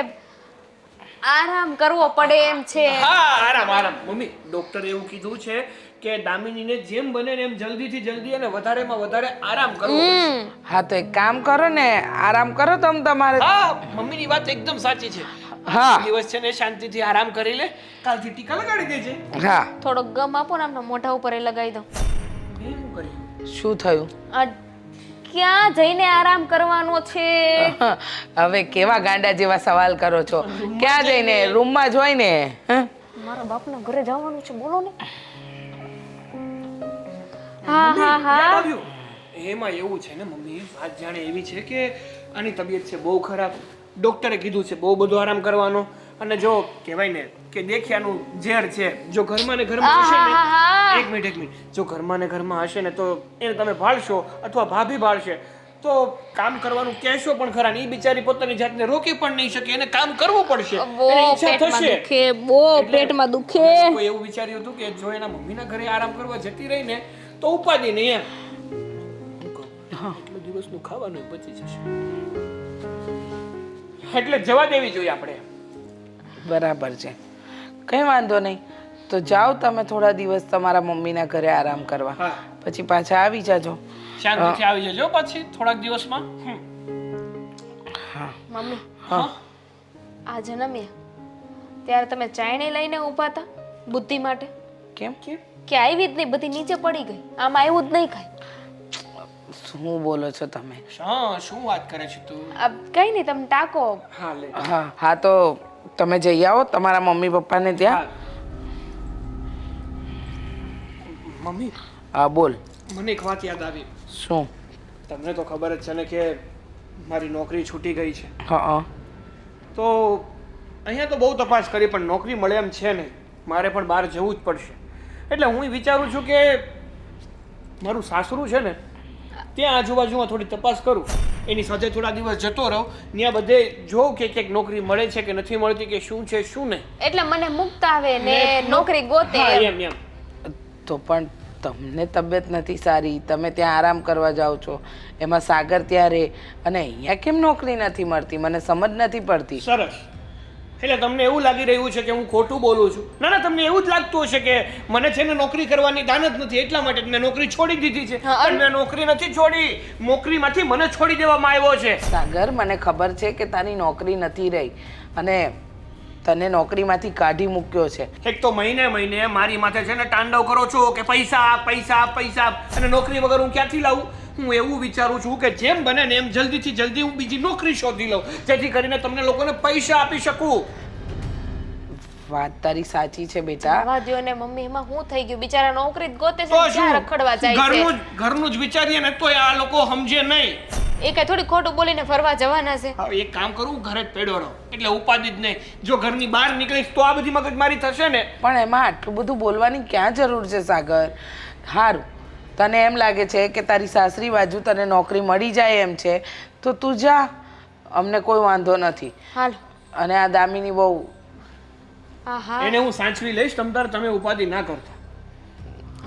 [SPEAKER 2] આરામ કરવો પડે એમ છે.
[SPEAKER 5] હા, આરામ આરામ. મમ્મી, ડોક્ટરે એવું કીધું છે કે દામિનીને જેમ બને ને એમ જલ્દીથી જલ્દી અને વધારેમાં વધારે આરામ કરવો પડશે.
[SPEAKER 4] હા, તો એક કામ કરો ને, આરામ કરો તમે તમારે.
[SPEAKER 5] હા, મમ્મીની વાત એકદમ સાચી છે.
[SPEAKER 4] હા,
[SPEAKER 5] દિવસ છે ને શાંતિથી આરામ કરી લે, કાલથી ટીકા લગાડી દેજે.
[SPEAKER 4] હા.
[SPEAKER 2] થોડોક ગમ આપો ને આમના મોઢા ઉપર એ લગાવી દો.
[SPEAKER 5] મેં શું કર્યું?
[SPEAKER 4] શું થયું?
[SPEAKER 2] આ ક્યાં જઈને આરામ કરવાનો છે?
[SPEAKER 4] હવે કેવા ગાંડા જેવા સવાલ કરો છો? ક્યાં જઈને? રૂમમાં જ હોય ને.
[SPEAKER 2] મારા બાપના ઘરે જવાનું છે, બોલો ને. હા હા
[SPEAKER 5] યાદ
[SPEAKER 2] હા.
[SPEAKER 5] આવ્યું? એમાં એવું છે ને મમ્મી, વાત જાણે એવી છે કે આની તબિયત છે બહુ ખરાબ. ડોક્ટરે કીધું છે બહુ બધો આરામ કરવાનો. અને જો કહેવાય ને કે દેખ્યાનું ઝેર છે. જો ઘરમાં ને ઘરમાં હશે ને, એક મિનિટ, જો ઘરમાં ને ઘરમાં હશે ને તો એને તમે ભાળશો અથવા ભાભી ભાળશે તો કામ કરવાનું કહેશો પણ ખરા ને. એ બિચારી પોતાની જાતને રોકી પણ નહીં શકે, એને કામ કરવું પડશે.
[SPEAKER 2] બહુ
[SPEAKER 5] એને ઈચ્છા
[SPEAKER 2] પેટમાં
[SPEAKER 5] થશે.
[SPEAKER 2] દુખે, બહુ પેટમાં દુખે.
[SPEAKER 5] કોઈ એવું વિચાર્યું હતું કે જો એના મમ્મીના ઘરે આરામ કરવા જતી રહી ને તો ઉપાધિ નહીં એમ. એટલો દિવસનું ખાવાનું બચી જશે, એટલે જવા દેવી જોઈએ આપણે.
[SPEAKER 4] બરાબર છે, કઈ વાંધો નહીં. તો જાઓ તમે થોડા દિવસ તમારા મમ્મીના ઘરે આરામ કરવા,
[SPEAKER 5] હા,
[SPEAKER 4] પછી પાછા આવી જાજો.
[SPEAKER 5] શાંતિથી આવી જજો પછી થોડાક દિવસમાં.
[SPEAKER 2] મમ્મી
[SPEAKER 5] હા,
[SPEAKER 2] આ જન્મ્યા ત્યારે તમે ચાયણી લઈને ઊભા હતા બુદ્ધિ માટે.
[SPEAKER 4] કેમ?
[SPEAKER 2] કે આવી જ નહીં, બધી નીચે પડી ગઈ. આમાં આવ્યું જ નહીં કાંઈ.
[SPEAKER 4] શું બોલો છો તમે?
[SPEAKER 5] હા, શું વાત કરે છે તું?
[SPEAKER 2] આ કઈ નહીં, તમે ટાંકો.
[SPEAKER 5] હા, લે.
[SPEAKER 4] હા હા, તો તમે જઈ આવો તમારા મમ્મી પપ્પાને ત્યાં.
[SPEAKER 5] મમ્મી,
[SPEAKER 4] હા બોલ.
[SPEAKER 5] મને એક વાત યાદ આવી.
[SPEAKER 4] શું?
[SPEAKER 5] તમને તો ખબર જ છે ને કે મારી નોકરી છૂટી ગઈ છે.
[SPEAKER 4] હા,
[SPEAKER 5] તો અહીંયા તો બહુ તપાસ કરી પણ નોકરી મળે એમ છે નહીં. મારે પણ બહાર જવું જ પડશે. એટલે હું વિચારું છું કે મારું સાસરું છે ને ત્યાં આજુબાજુમાં થોડી તપાસ કરું, એની સાથે થોડા દિવસ જતો રહું, ત્યાં બધે જોઉં કે ક્યાંક નોકરી મળે છે કે નથી મળતી, કે શું છે શું નહીં.
[SPEAKER 2] એટલે મને મુક્ત આવે ને નોકરી ગોતે
[SPEAKER 5] હા,
[SPEAKER 2] એમ.
[SPEAKER 5] એમ.
[SPEAKER 4] તો પણ તમને તબિયત નથી સારી, તમે ત્યાં આરામ કરવા જાઓ છો, એમાં સાગર ત્યાં રહે અને અહીંયા કેમ નોકરી નથી મળતી? મને સમજ નથી પડતી.
[SPEAKER 5] સરસ. એટલે તમને એવું લાગી રહ્યું છે કે હું ખોટું બોલું છું? ના ના, તમને એવું જ લાગતું હશે કે મને છે ને નોકરી કરવાની દાન જ નથી, એટલા માટે મેં નોકરી છોડી દીધી છે. પણ મેં નોકરી નથી છોડી, નોકરીમાંથી મને છોડી દેવામાં આવ્યો છે.
[SPEAKER 4] સાગર, મને ખબર છે કે તારી નોકરી નથી રહી અને તને નોકરીમાંથી કાઢી મૂક્યો છે.
[SPEAKER 5] એક તો મહિને મહિને મારી માથે છે ને તાંડવ કરો છો કે પૈસા આપ, પૈસા આપ, પૈસા આપ, અને નોકરી વગર હું ક્યાંથી લાવું? હું એવું વિચારું છું કે જેમ બને ને એમ જલ્દીથી જલ્દી હું બીજી નોકરી શોધી લઉં, જેથી કરીને તમને લોકોને પૈસા આપી શકું.
[SPEAKER 4] વાત તારી સાચી છે બેટા.
[SPEAKER 2] આવા દ્યો ને મમ્મી, એમાં હું થઈ ગયું? બિચારા નોકરી જ ગોતે છે,
[SPEAKER 5] તો
[SPEAKER 2] ને
[SPEAKER 5] શું?
[SPEAKER 2] ક્યાં રખડવા જાય છે?
[SPEAKER 5] ઘરનું જ વિચારીએ ને તો આ લોકો સમજે નહીં.
[SPEAKER 2] એ કઈ થોડી ખોટું બોલીને ફરવા જવાના છે?
[SPEAKER 5] હવે એક કામ કરું, ઘરે જ પેડો રહો, એટલે ઉપાધિ જ નહીં. જો ઘરની બહાર નીકળીશ તો આ બધી મગજમારી થશે ને.
[SPEAKER 4] પણ એમાં આટલું બધું બોલવાની ક્યાં જરૂર છે સાગર? સારું, તને એમ લાગે છે કે તારી સાસરી બાજુ તને નોકરી મળી જાય એમ છે તો તું જા, અમને કોઈ વાંધો નથી.
[SPEAKER 2] હાલ.
[SPEAKER 4] અને આ દામિની બહુ
[SPEAKER 2] આહા.
[SPEAKER 5] એને હું સાચવી લઈશ, તમતાર તમે ઉપાધિ ના કરતા.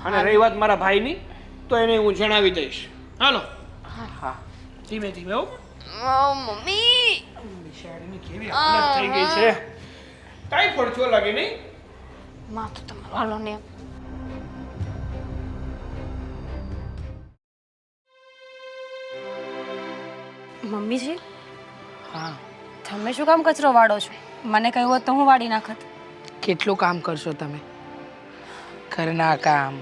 [SPEAKER 5] અને રહી વાત મારા ભાઈની, તો એને હું જણાવી દઈશ. હાલો,
[SPEAKER 4] હા.
[SPEAKER 5] ધીમે ધીમે. હો,
[SPEAKER 2] મમ્મી,
[SPEAKER 5] બિચારીની કેવી હાલત થઈ ગઈ છે. ટાઈફોઈડ થયો લાગે નહીં?
[SPEAKER 2] માથું તમારું હાલો ને.
[SPEAKER 1] મમ્મીજી,
[SPEAKER 4] હા,
[SPEAKER 1] તમે શું કામ કચરો વાળો છો? મને કહ્યું હોત તો હું વાળી નાખત.
[SPEAKER 4] કેટલું કામ કરશો તમે? ઘરના કામ,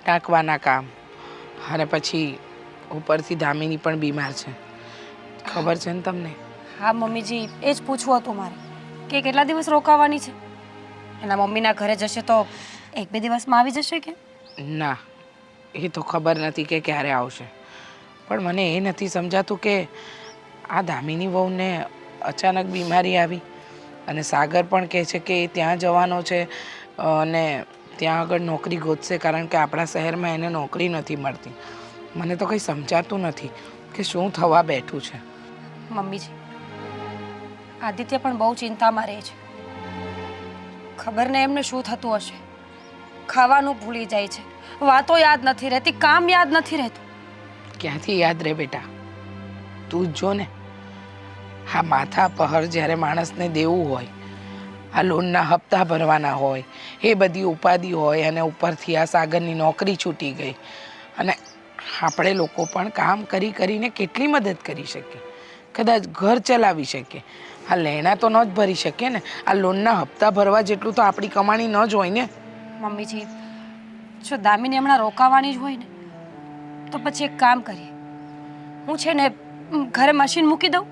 [SPEAKER 4] ટાંકવાના કામ, અને પછી ઉપરથી દામિની પણ બીમાર છે, ખબર છે ને તમને?
[SPEAKER 1] હા મમ્મીજી, એ જ પૂછવું હતું મારે કે કેટલા દિવસ રોકાવાની છે? એના મમ્મીના ઘરે જશે તો 1-2 દિવસમાં આવી જશે કે?
[SPEAKER 4] ના, એ તો ખબર નથી કે ક્યારે આવશે. પણ મને એ નથી સમજાતું કે આ દામિની વહુને અચાનક બીમારી આવી અને સાગર પણ કહે છે કે એ ત્યાં જવાનો છે અને ત્યાં આગળ નોકરી ગોતશે, કારણ કે આપણા શહેરમાં એને નોકરી નથી મળતી. મને તો કંઈ સમજાતું નથી કે શું થવા બેઠું છે.
[SPEAKER 1] મમ્મીજી, આદિત્ય પણ બહુ ચિંતામાં રહે છે. ખબર ને એમને શું થતું હશે. ખાવાનું ભૂલી જાય છે, વાતો યાદ નથી રહેતી, કામ યાદ નથી રહેતું.
[SPEAKER 4] ક્યાંથી યાદ રહે બેટા? તું જ જો ને, આ માથા પહર જ્યારે માણસને દેવું હોય, આ લોનના હપ્તા ભરવાના હોય, એ બધી ઉપાધિ હોય, અને ઉપરથી આ સાગરની નોકરી છૂટી ગઈ, અને આપણે લોકો પણ કામ કરી કરીને કેટલી મદદ કરી શકીએ, કદાચ ઘર ચલાવી શકીએ. આ લેણા તો ન જ ભરી શકીએ ને, આ લોનના હપ્તા ભરવા જેટલું તો આપણી કમાણી ન જ હોય ને.
[SPEAKER 1] મમ્મીજી, જો દામિની હમણાં રોકાવાની જ હોય ને તો પછી એક કામ કરીએ, હું છે ને ઘરે મશીન મૂકી દઉં,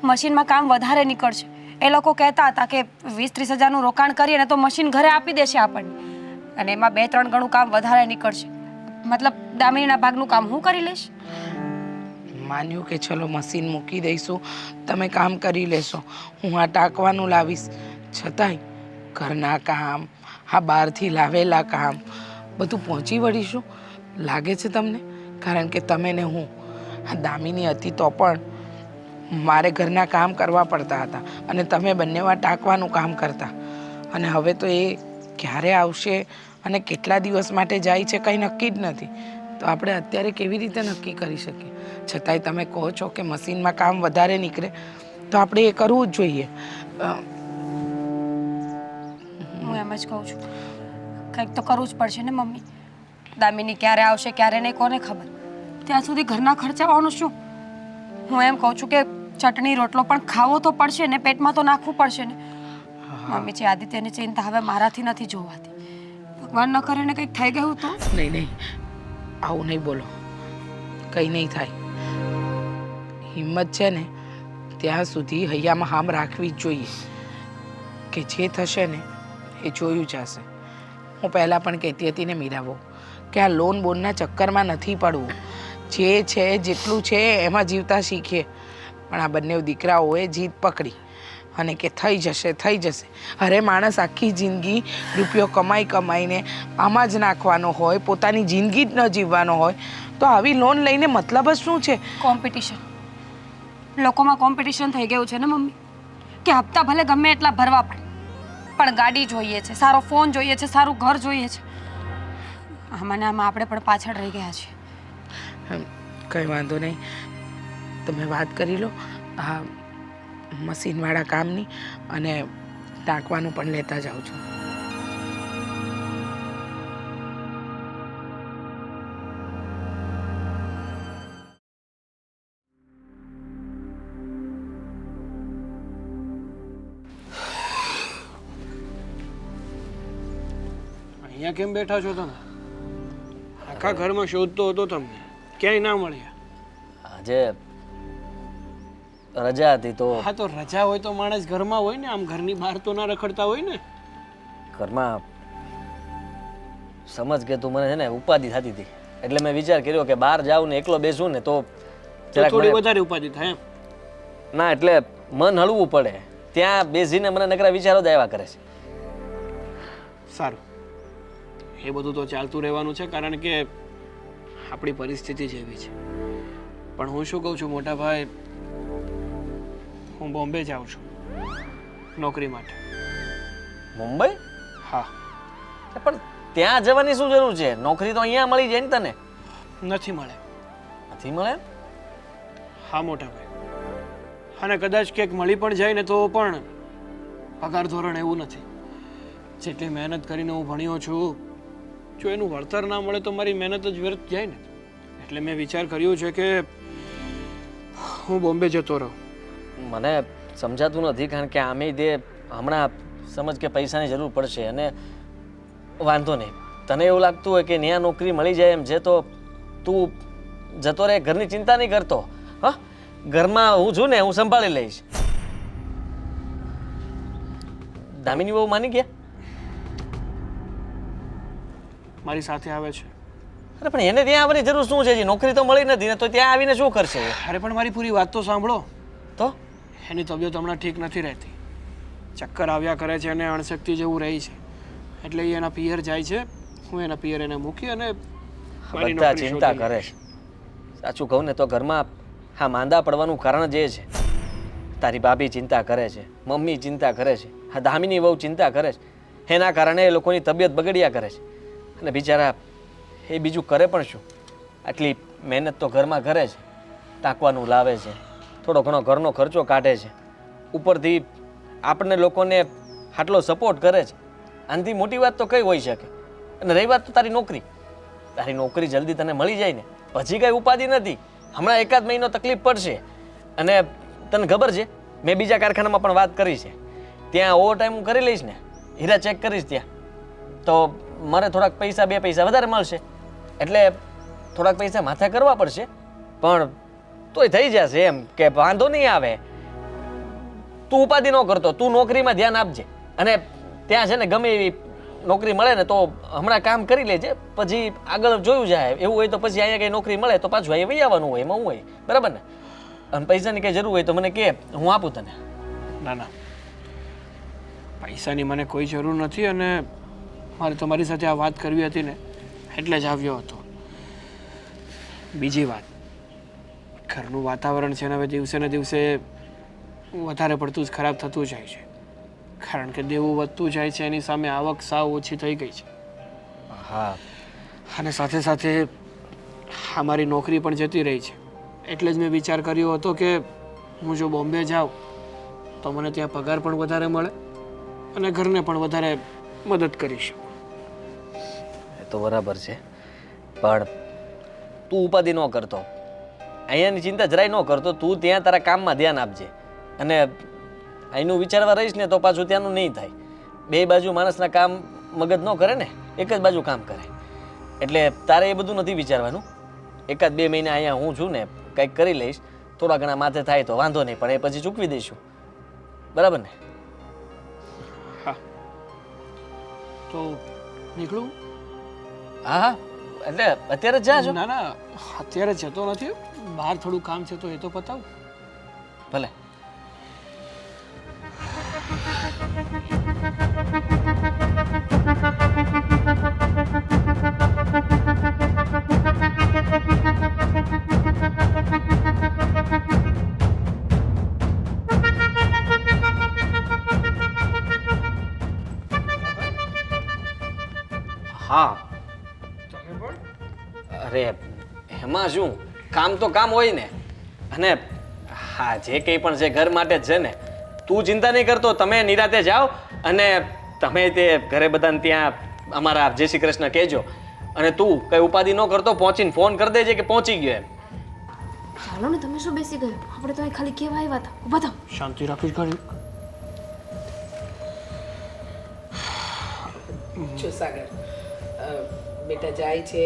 [SPEAKER 1] મશીનમાં કામ વધારે નીકળશે. એ લોકો કહેતા હતા કે 20-30 હજારનું રોકાણ કરીએ ને તો મશીન ઘરે આપી દેશે આપણને, અને એમાં 2-3 ગણું કામ વધારે નીકળશે. મતલબ દામિનીના ભાગનું કામ હું કરી લઈશ.
[SPEAKER 4] માન્યું કે ચલો મશીન મૂકી દઈશું, તમે કામ કરી લેશો, હું આ ટાંકવાનું લાવીશ. છતાંય ઘરના કામ, આ બહારથી લાવેલા કામ, બધું પહોંચી વળીશું લાગે છે તમને? કારણ કે તમે ને હું, આ દામિની હતી તો પણ મારે ઘરના કામ કરવા પડતા હતા અને તમે બંનેવા ટાંકવાનું કામ કરતા, અને હવે તો એ ક્યારે આવશે અને કેટલા દિવસ માટે જાય છે કંઈ નક્કી જ નથી. તો આપણે અત્યારે કેવી રીતે નક્કી કરી શકીએ? છતાંય તમે કહો છો કે મશીનમાં કામ વધારે નીકળે તો આપણે એ કરવું જ જોઈએ.
[SPEAKER 1] હું એમ જ કહું છું, કંઈક તો કરવું જ પડશે ને મમ્મી. દામિની ક્યારે આવશે ક્યારે નહીં કોને ખબર. ત્યાં સુધી ઘરના ખર્ચાવાનું શું? હું એમ કહું છું કે ચટણી રોટલો પણ ખાવો તો પડશે ને, પેટમાં તો નાખવું પડશે ને. મમ્મી છે, આદિત્યની ચિંતા હવે મારાથી નથી જોવાતી. ભગવાન ન કરે ને કંઈક થઈ ગયું તો?
[SPEAKER 4] નહીં નહીં, આવું નહીં બોલો, કંઈ નહીં થાય. હિંમત છે ને ત્યાં સુધી હૈયામાં હામ રાખવી જ જોઈએ કે જે થશે ને એ જોયું જશે. હું પહેલાં પણ કહેતી હતી ને મીરાબો કે આ લોન બોનના ચક્કરમાં નથી પડવું, જે છે જેટલું છે એમાં જીવતા શીખીએ. પણ આ બંને દીકરાઓએ જીદ પકડી અને કે થઈ જશે થઈ જશે. અરે માણસ આખી જિંદગી રૂપિયો કમાઈ કમાઈને આમાં જ નાખવાનો હોય, પોતાની જિંદગી જ ન જીવવાનો હોય, તો આવી લોન લઈને મતલબ જ શું છે?
[SPEAKER 1] કોમ્પિટિશન, લોકોમાં કોમ્પિટિશન થઈ ગયું છે ને મમ્મી, કે હપ્તા ભલે ગમે એટલા ભરવા પડે પણ ગાડી જોઈએ છે, સારો ફોન જોઈએ છે, સારું ઘર જોઈએ છે.
[SPEAKER 2] આમાં ને આમાં આપણે પણ પાછળ રહી ગયા છીએ.
[SPEAKER 4] કંઈ વાંધો નહીં, તમે વાત કરી લો આ મશીનવાળા કામની, અને ટાંકવાનું પણ લેતા જાઉં છું.
[SPEAKER 5] અહીંયા કેમ બેઠા છો તમે? આખા ઘરમાં શોધતો હતો તમને, ક્યાંય ના મળ્યા.
[SPEAKER 3] આજે રજા હતી તો
[SPEAKER 5] હા, તો રજા હોય તો માણસ ઘરમાં હોય ને, આમ ઘરની બહાર તો ના રખડતા હોય ને.
[SPEAKER 3] ઘરમાં સમજ કે તું મને છે ને ઉપાધિ થતી હતી, એટલે મેં વિચાર કર્યો કે બહાર જાઉં ને એકલો બેસું ને તો
[SPEAKER 5] તો
[SPEAKER 3] જરાક
[SPEAKER 5] થોડી
[SPEAKER 3] મને-
[SPEAKER 5] વધારે ઉપાધિ થાય એમ.
[SPEAKER 3] ના એટલે મન હળવું પડે. ત્યાં બેસીને મને નકરા વિચારો જ આવ્યા કરે છે.
[SPEAKER 5] સારું, એ બધું તો ચાલતું રહેવાનું છે, કારણ કે આપણી પરિસ્થિતિ જેવી છે. પણ હું શું કહું છું મોટા ભાઈ, હું બોમ્બે જાઉં છું નોકરી માટે.
[SPEAKER 3] મુંબઈ?
[SPEAKER 5] હા,
[SPEAKER 3] પણ ત્યાં જવાની શું જરૂર છે? નોકરી તો અહીંયા મળી જાય ને તને.
[SPEAKER 5] નથી મળે.
[SPEAKER 3] નથી મળે?
[SPEAKER 5] હા મોટા ભાઈ, અને કદાચ ક્યાંક મળી પણ જાય ને તો પણ પગાર ધોરણ એવું નથી. જેટલી મહેનત કરીને હું ભણ્યો છું, જો એનું વળતર ના મળે તો મારી મહેનત જ વ્યર્થ જાય ને. એટલે મેં વિચાર કર્યો છે કે હું બોમ્બે જતો રહું.
[SPEAKER 3] મને સમજાતું નથી, કારણ કે આમે તે હમણાં સમજ કે પૈસાની જરૂર પડશે, અને વાંધો નહીં, તને એવું લાગતું હોય કે ત્યાં નોકરી મળી જાય એમ છે તો તું જતો રહે, ઘરની ચિંતા નહીં કરતો. હા, ઘરમાં હું છું ને, હું સંભાળી લઈશ. દામિની બહુ માની ગયા?
[SPEAKER 5] મારી સાથે આવે છે.
[SPEAKER 3] અરે પણ એને ત્યાં આવવાની જરૂર શું છે? હજી નોકરી તો મળી નથી ને, તો ત્યાં આવીને શું કરશે એ?
[SPEAKER 5] અરે પણ મારી પૂરી વાત તો સાંભળો.
[SPEAKER 3] તો
[SPEAKER 5] એની તબિયત હમણાં ઠીક નથી રહેતી, ચક્કર આવ્યા કરે છે અને અણશક્તિ જેવું રહી છે. એટલે એ એના પિયર જાય છે, હું એના પિયર એને મૂકી અને મારી
[SPEAKER 3] બધા
[SPEAKER 5] નોકરી
[SPEAKER 3] ચિંતા
[SPEAKER 5] શોધી
[SPEAKER 3] કરે છે. સાચું કહું ને તો ઘરમાં હા માંદા પડવાનું કારણ જ એ છે. તારી ભાભી ચિંતા કરે છે, મમ્મી ચિંતા કરે છે, હા દામિની બહુ ચિંતા કરે છે. એના કારણે એ લોકોની તબિયત બગડ્યા કરે છે. અને બિચારા એ બીજું કરે પણ શું? આટલી મહેનત તો ઘરમાં કરે છે, ટાંકવાનું લાવે છે, થોડો ઘણો ઘરનો ખર્ચો કાઢે છે, ઉપરથી આપણને લોકોને આટલો સપોર્ટ કરે છે. આનાથી મોટી વાત તો કઈ હોઈ શકે? અને રહી વાત તો તારી નોકરી, તારી નોકરી જલ્દી તને મળી જાય ને પછી કઈ ઉપાધિ નથી. હમણાં એકાદ મહિનો તકલીફ પડશે, અને તને ખબર છે મેં બીજા કારખાનામાં પણ વાત કરી છે, ત્યાં ઓવર ટાઈમ હું કરી લઈશ ને, હીરા ચેક કરીશ ત્યાં, તો મારે થોડાક પૈસા 2 પૈસા વધારે મળશે. એટલે થોડાક પૈસા માથે કરવા પડશે, પણ તોય થઈ જશે એમ કે વાંધો નહીં આવે. તું ઉપાધિ ન કરતો, તું નોકરીમાં ધ્યાન આપજે. અને ત્યાં છે ને ગમે એવી નોકરી મળે ને તો હમણાં કામ કરી લેજે, પછી આગળ જોયું જાય. એવું હોય તો પછી અહીંયા કંઈ નોકરી મળે તો પાછું અહીંયા વહી આવવાનું હોય, એમાં હું હોય, બરાબર ને? અને પૈસાની કંઈ જરૂર હોય તો મને કહે, હું આપું તને.
[SPEAKER 5] ના ના, પૈસાની મને કોઈ જરૂર નથી, અને મારે તમારી સાથે આ વાત કરવી હતી ને એટલે જ આવ્યો હતો. બીજી વાત, ઘરનું વાતાવરણ છે ને હવે દિવસે ને દિવસે વધારે પડતું જ ખરાબ થતું જાય છે, કારણ કે દેવું વધતું જાય છે, એની સામે આવક સાવ ઓછી થઈ ગઈ છે.
[SPEAKER 3] હા,
[SPEAKER 5] અને સાથે સાથે અમારી નોકરી પણ જતી રહી છે. એટલે જ મેં વિચાર કર્યો હતો કે હું જો બોમ્બે જાઉં તો મને ત્યાં પગાર પણ વધારે મળે અને ઘરને પણ વધારે મદદ કરી શકું.
[SPEAKER 3] એ તો બરાબર છે, પણ તું ઉપાધિ ન કરતો, અહીંયાની ચિંતા જરાય ન કરતો. તું ત્યાં તારા કામમાં ધ્યાન આપજે, અને અહીંનું વિચારવા રહીશ ને તો પાછું ત્યાંનું નહીં થાય. 2 બાજુ માણસના કામ મગજ ન કરે ને, એક જ બાજુ કામ કરે. એટલે તારે એ બધું નથી વિચારવાનું. 1-2 મહિના અહીંયા હું છું ને, કંઈક કરી લઈશ, થોડા ઘણા માથે થાય તો વાંધો નહીં, પણ એ પછી ચૂકવી દઈશું, બરાબર ને?
[SPEAKER 5] હા, તો નીકળું?
[SPEAKER 3] હા હા, એટલે અત્યારે જ જાજો.
[SPEAKER 5] ના ના, અત્યારે જતો નથી, બહાર થોડું કામ છે તો એ તો પતાવું.
[SPEAKER 3] ભલે.
[SPEAKER 5] હા,
[SPEAKER 3] અરે એમાં શું, કામ તો કામ હોય ને. અને હા, જે કંઈ પણ છે ઘર માટે જ છે ને. તું ચિંતા નહીં કરતો, તમે નિરાતે જાઓ અને તમે તે ઘરે બધાને ત્યાં અમારા જય શ્રી કૃષ્ણ કહેજો. અને તું કઈ ઉપાધિ ન કરતો, પહોંચીને ફોન કરી દેજે કે પહોંચી ગયો એમ.
[SPEAKER 2] ચાલો ને, તમે શું બેસી ગયો? આપણે તો અહીં ખાલી કેવા આવ્યા હતા. ઊભા થાઓ.
[SPEAKER 5] શાંતિ રાખીશ ઘરે.
[SPEAKER 4] જો સાગર, બેટા જાય છે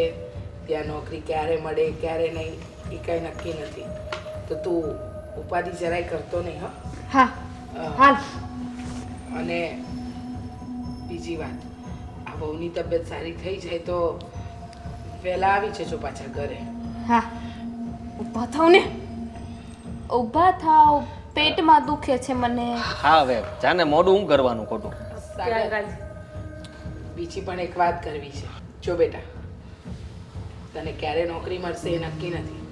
[SPEAKER 4] ત્યાં નોકરી ક્યારે મળે ક્યારે નહીં એ કાંઈ નક્કી નથી, તો તું ઉપાધિ જરાય કરતો નહીં.
[SPEAKER 2] હા હાલ.
[SPEAKER 4] અને બીજી વાત, આ વહુની તબિયત સારી થઈ જાય તો વહેલા આવી જજો પાછા ઘરે.
[SPEAKER 2] હા, ઊભા થાવ ને. ઊભા થાવ, પેટમાં દુખે છે મને.
[SPEAKER 3] હા હવે જાને, મોડું હું કરવાનું ખોટું.
[SPEAKER 4] સાગર, બીજી પણ એક વાત કરવી છે. જો બેટા, તને ક્યારે નોકરી મળશે એ નક્કી નથી,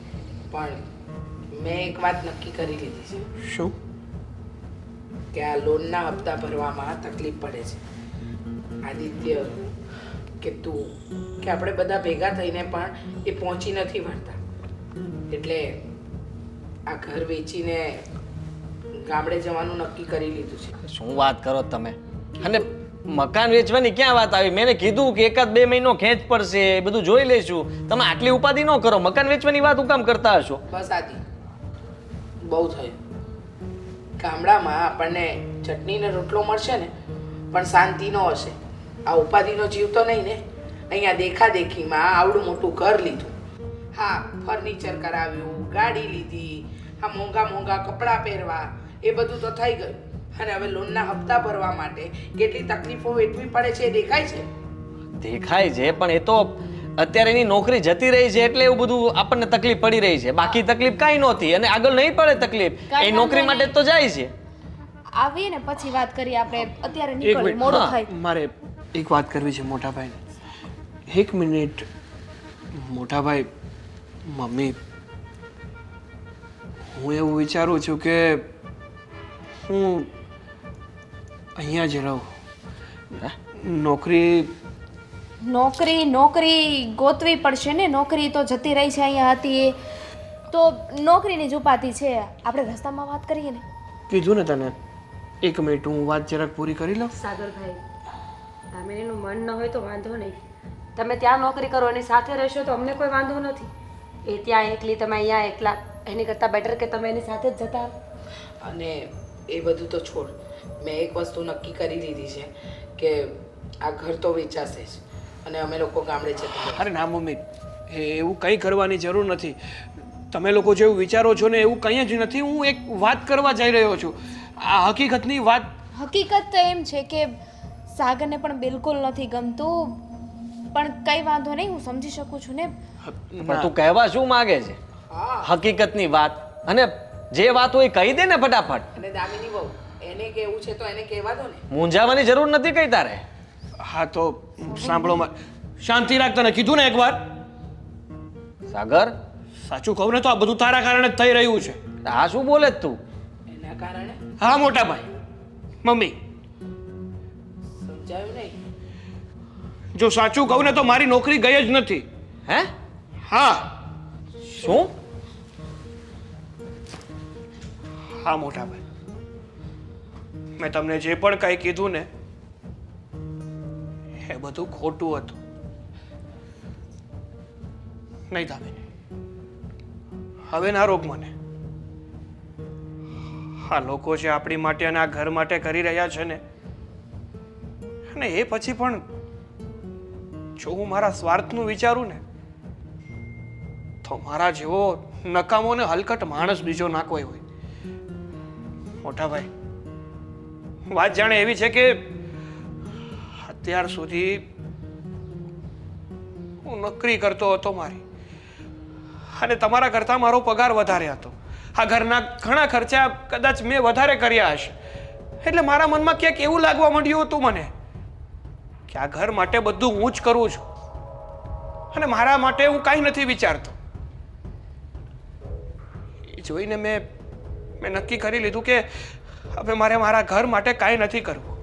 [SPEAKER 4] પણ મેં એક વાત નક્કી કરી લીધી છે
[SPEAKER 5] શું?
[SPEAKER 4] કે આ લોનના હપ્તા ભરવામાં તકલીફ પડે છે. આદિત્ય કે તું કે આપણે બધા ભેગા થઈને પણ એ પહોંચી નથી વળતા, એટલે આ ઘર વેચીને ગામડે જવાનું નક્કી કરી લીધું છે.
[SPEAKER 3] શું વાત કરો તમે? અને મકાન વેચવાની ક્યાં વાત આવી? મેં કીધું કે 1-2 મહિનો ખેંચ પડશે, એ બધું જોઈ લઈશું. તમે આટલી ઉપાધિ ન કરો. મકાન વેચવાની વાત હું કામ કરતા હશો?
[SPEAKER 4] બસ આદિ, બહુ થયું. ગામડામાં આપણને ચટણી ને રોટલો મળશે ને, પણ શાંતિનો હશે. આ ઉપાધિનો જીવ તો નહીં ને. અહીંયા દેખાદેખીમાં આવડું મોટું ઘર લીધું, હા ફર્નિચર કરાવ્યું, ગાડી લીધી, હા મોંઘા મોંઘા કપડાં પહેરવા, એ બધું તો થઈ ગયું. અને હવે લોનના હપ્તા ભરવા માટે કેટલી તકલીફો વેઠવી પડે છે એ દેખાય છે.
[SPEAKER 3] દેખાય છે, પણ એ તો અત્યારે એની નોકરી જતી રહી છે એટલે એવું બધું આપણને તકલીફ પડી રહી છે. બાકી તકલીફ કાંઈ નહોતી અને આગળ નહીં પડે તકલીફ. એ નોકરી માટે જ તો જાય છે.
[SPEAKER 2] આવીએ ને પછી વાત કરીએ આપણે. અત્યારે
[SPEAKER 5] એક
[SPEAKER 2] નીકળીએ,
[SPEAKER 5] મિનિટ,
[SPEAKER 2] મોડું
[SPEAKER 5] હા,
[SPEAKER 2] થાય.
[SPEAKER 5] મારે એક વાત કરવી છે મોટાભાઈને. એક મિનિટ મોટાભાઈ, મમ્મી, હું એવું વિચારું છું કે હું અહીંયા જ રહું.
[SPEAKER 2] નોકરી ગોતવી પડશે ને. નોકરી તો જતી રહી છે, અહીંયા હતી એ તો નોકરીની જ ઉપાધિ છે. આપણે રસ્તામાં વાત કરીએ ને.
[SPEAKER 5] કીધું ને તને. એક મિનિટ, હું વાત જરાક પૂરી કરી લઉં.
[SPEAKER 1] સાગરભાઈ, દામિનીનું મન ન હોય તો વાંધો નહીં. તમે ત્યાં નોકરી કરો, એની સાથે રહેશો તો અમને કોઈ વાંધો નથી. એ ત્યાં એકલી, તમે અહીંયા એકલા. એની કરતાં બેટર કે તમે એની સાથે જ જતા રહો.
[SPEAKER 4] અને એ બધું તો છોડ, મેં એક વસ્તુ નક્કી કરી લીધી છે કે આ ઘર તો વેચાશે જ અને અમે લોકો ગામડે જતા રહીશું.
[SPEAKER 5] અરે ના મમ્મી, એવું કંઈ કરવાની જરૂર નથી. તમે લોકો જેવું વિચારો છો ને એવું કંઈ જ નથી. હું એક વાત કરવા જઈ રહ્યો છું. આ હકીકતની વાત.
[SPEAKER 2] હકીકત તો એમ છે કે સાગરને પણ બિલકુલ નથી ગમતું, પણ કંઈ વાંધો નહીં, હું સમજી શકું છું ને.
[SPEAKER 3] પણ તું કહેવા શું માંગે છે? હકીકતની વાત. અને જે વાત હોય કહી દે ને ફટાફટ.
[SPEAKER 4] અને દામિની બહુ, એને કેવું છે તો એને કહેવા દો ને.
[SPEAKER 3] મૂંઝાવાની જરૂર નથી કઈ તારે.
[SPEAKER 5] હા તો સાંભળો, શાંતિ રાખ. તને કીધું ને એકવાર.
[SPEAKER 3] સાગર,
[SPEAKER 5] સાચું કહું ને તો આ બધું તારા કારણે જ થઈ રહ્યું છે.
[SPEAKER 3] આ શું બોલે છે તું?
[SPEAKER 4] એના કારણે
[SPEAKER 5] હા મોટા ભાઈ, મમ્મી,
[SPEAKER 4] સમજાયું નહીં?
[SPEAKER 5] જો સાચું કહું ને તો મારી નોકરી ગઈ જ નથી.
[SPEAKER 3] હે?
[SPEAKER 5] હા
[SPEAKER 3] શું?
[SPEAKER 5] હા મોટા ભાઈ, મેં તમને જે પણ કંઈ કીધું ને એ બધું ખોટું હતું. નહીં દામિની, હવે ના રોક મને. આ લોકો જે આપણી માટે અને આ ઘર માટે કરી રહ્યા છે ને, અને એ પછી પણ જો હું મારા સ્વાર્થનું વિચારું ને તો મારા જેવો નકામો ને હલકટ માણસ બીજો ના કોઈ હોય. મોટા ભાઈ, વાત જાણે એવી છે કે અત્યાર સુધી હું નોકરી કરતો હતો મારી, અને તમારા કરતાં મારો પગાર વધારે હતો. આ ઘરના ઘણા ખર્ચા કદાચ મેં વધારે કર્યા હશે, એટલે મારા મનમાં ક્યાંક એવું લાગવા માંડ્યું હતું મને કે આ ઘર માટે બધું હું જ કરું છું અને મારા માટે હું કાંઈ નથી વિચારતો. એ જોઈને મેં નક્કી કરી લીધું કે હવે મારે મારા ઘર માટે કાંઈ નથી કરવું.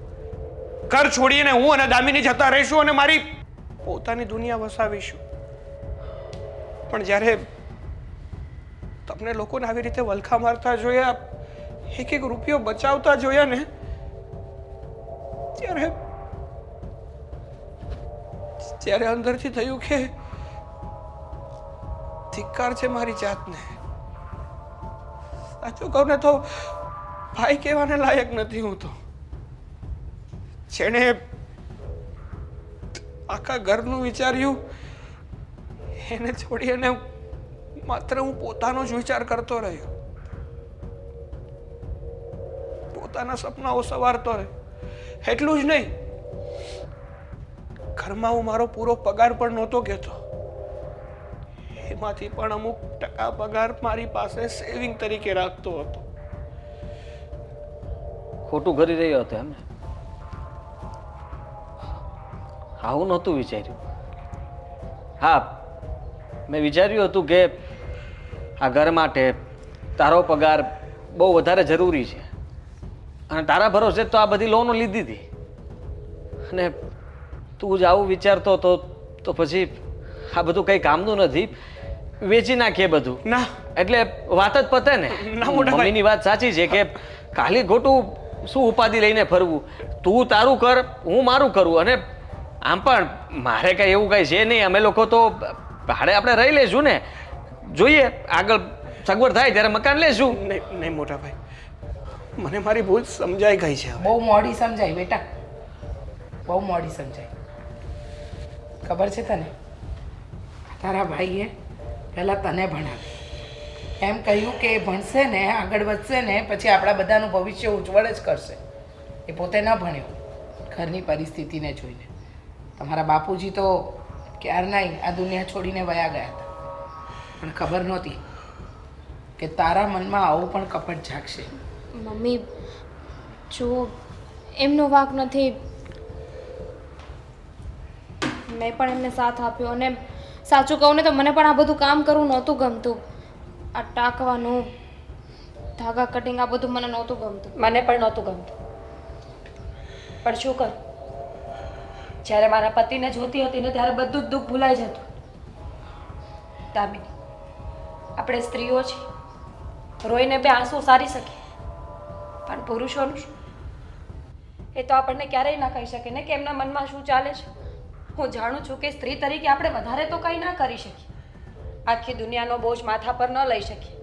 [SPEAKER 5] ઘર છોડીને હું અને દામિની જતા રહીશું અને મારી પોતાની દુનિયા વસાવીશું. પણ જ્યારે તમને લોકોને આવી રીતે વલખા મારતા જોયા, એક એક રૂપિયો બચાવતા જોયા ને, ત્યારે અંદરથી થયું કે ધિક્કાર છે મારી જાતને. સાચું કહું ને તો ભાઈ કહેવાને લાયક નથી હું તો. જેણે આખા ઘરનું વિચાર્યું એને છોડી અને માત્ર હું પોતાનો જ વિચાર કરતો રહ્યો, પોતાના સપનાઓ સવારતો રહ્યો. એટલું જ નહીં, ઘરમાં હું મારો પૂરો પગાર પણ નહોતો કહેતો. એમાંથી પણ અમુક ટકા પગાર મારી પાસે સેવિંગ તરીકે રાખતો હતો.
[SPEAKER 3] ખોટું કરી રહ્યો હતો એમ ને? આવું નહોતું વિચાર્યું. હા, મેં વિચાર્યું હતું કે આ ઘર માટે તારો પગાર બહુ વધારે જરૂરી છે અને તારા ભરોસે તો આ બધી લોનો લીધી હતી, અને તું જ આવું વિચારતો હતો તો પછી આ બધું કંઈ કામનું નથી, વેચી નાખીએ બધું.
[SPEAKER 5] ના,
[SPEAKER 3] એટલે વાત જ પતે ને.
[SPEAKER 5] ના મોટા ભાઈ.
[SPEAKER 3] મમ્મીની વાત સાચી છે કે ખાલી ખોટું શું ઉપાધિ લઈને ફરવું. તું તારું કર, હું મારું કરું. અને આમ પણ મારે કઈ એવું કઈ છે નહીં. અમે લોકો તો ભાડે આપણે રહી લેશું ને. જોઈએ આગળ સગવડ થાય ત્યારે મકાન લેશું.
[SPEAKER 5] નહીં નહીં મોટા ભાઈ, મને મારી ભૂલ સમજાઈ ગઈ છે હવે.
[SPEAKER 4] બહુ મોડી સમજાય બેટા, બહુ મોડી સમજાય. ખબર છે તને, તારા ભાઈએ પહેલાં તને ભણાવી, એમ કહ્યું કે એ ભણશે ને, આગળ વધશે ને, પછી આપણા બધાનું ભવિષ્ય ઉજ્જવળ જ કરશે. એ પોતે ન ભણ્યો ઘરની પરિસ્થિતિને જોઈને. તમારા બાપુજી તો ક્યારનાય આ દુનિયા છોડીને વયા ગયા હતા, પણ ખબર નહોતી કે તારા મનમાં આવું પણ કપટ જાગશે.
[SPEAKER 2] મમ્મી, જો એમનો વાંક નથી, મેં પણ એમને સાથ આપ્યો. અને સાચું કહું ને તો મને પણ આ બધું કામ કરવું નહોતું ગમતું. આ ટાંકવાનું, ધાગા કટિંગ, આ બધું મને નહોતું ગમતું.
[SPEAKER 1] મને પણ નહોતું ગમતું, પણ શું કરું, જ્યારે મારા પતિને જોતી હતી ને ત્યારે બધું જ દુઃખ ભૂલાઈ જતું. દામિની, આપણે સ્ત્રીઓ છીએ, રોઈને બે આંસુ સારી શકીએ, પણ પુરુષોનું શું? એ તો આપણને ક્યારેય ના કહી શકે ને કે એમના મનમાં શું ચાલે છે. હું જાણું છું કે સ્ત્રી તરીકે આપણે વધારે તો કંઈ ના કરી શકીએ, આખી દુનિયાનો બોજ માથા પર ન લઈ શકીએ,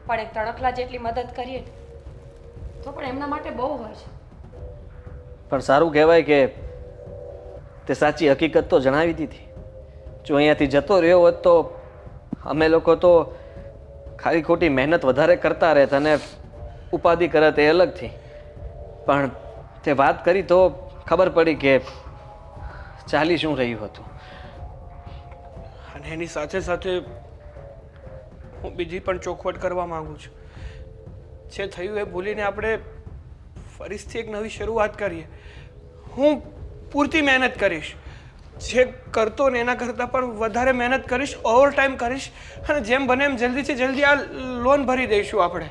[SPEAKER 1] પણ એક તણખલા જેટલી મદદ કરીએ ને તો પણ એમના માટે બહુ હોય છે.
[SPEAKER 3] પણ સારું કહેવાય કે તે સાચી હકીકત તો જણાવી દીધી. જો અહીંયાથી જતો રહ્યો હોત તો અમે લોકો તો ખાલી ખોટી મહેનત વધારે કરતા રહેત અને ઉપાધિ કરત એ અલગથી. પણ તે વાત કરી તો ખબર પડી કે ચાલી શું રહ્યું હતું.
[SPEAKER 5] અને એની સાથે સાથે હું બીજી પણ ચોખવટ કરવા માંગુ છું. જે થયું એ ભૂલીને આપણે ફરીથી એક નવી શરૂઆત કરીએ. હું પૂરતી મહેનત કરીશ, જે કરતો ને એના કરતાં પણ વધારે મહેનત કરીશ, ઓવર ટાઈમ કરીશ, અને જેમ બને એમ જલ્દીથી જલ્દી આ લોન ભરી દઈશું આપણે.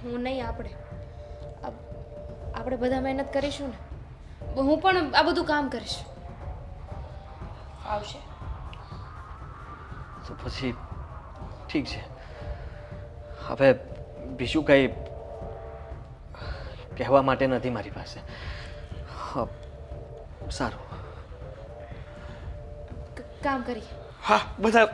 [SPEAKER 2] હું નહીં, આપણે બધા મહેનત કરીશું ને. હું પણ આ બધું કામ કરીશ.
[SPEAKER 1] આવશે
[SPEAKER 3] તો પછી ઠીક છે. હવે બીજું કંઈ કહેવા માટે નથી મારી પાસે. હા, સારું.
[SPEAKER 2] કામ કરીએ.
[SPEAKER 5] હા, બધા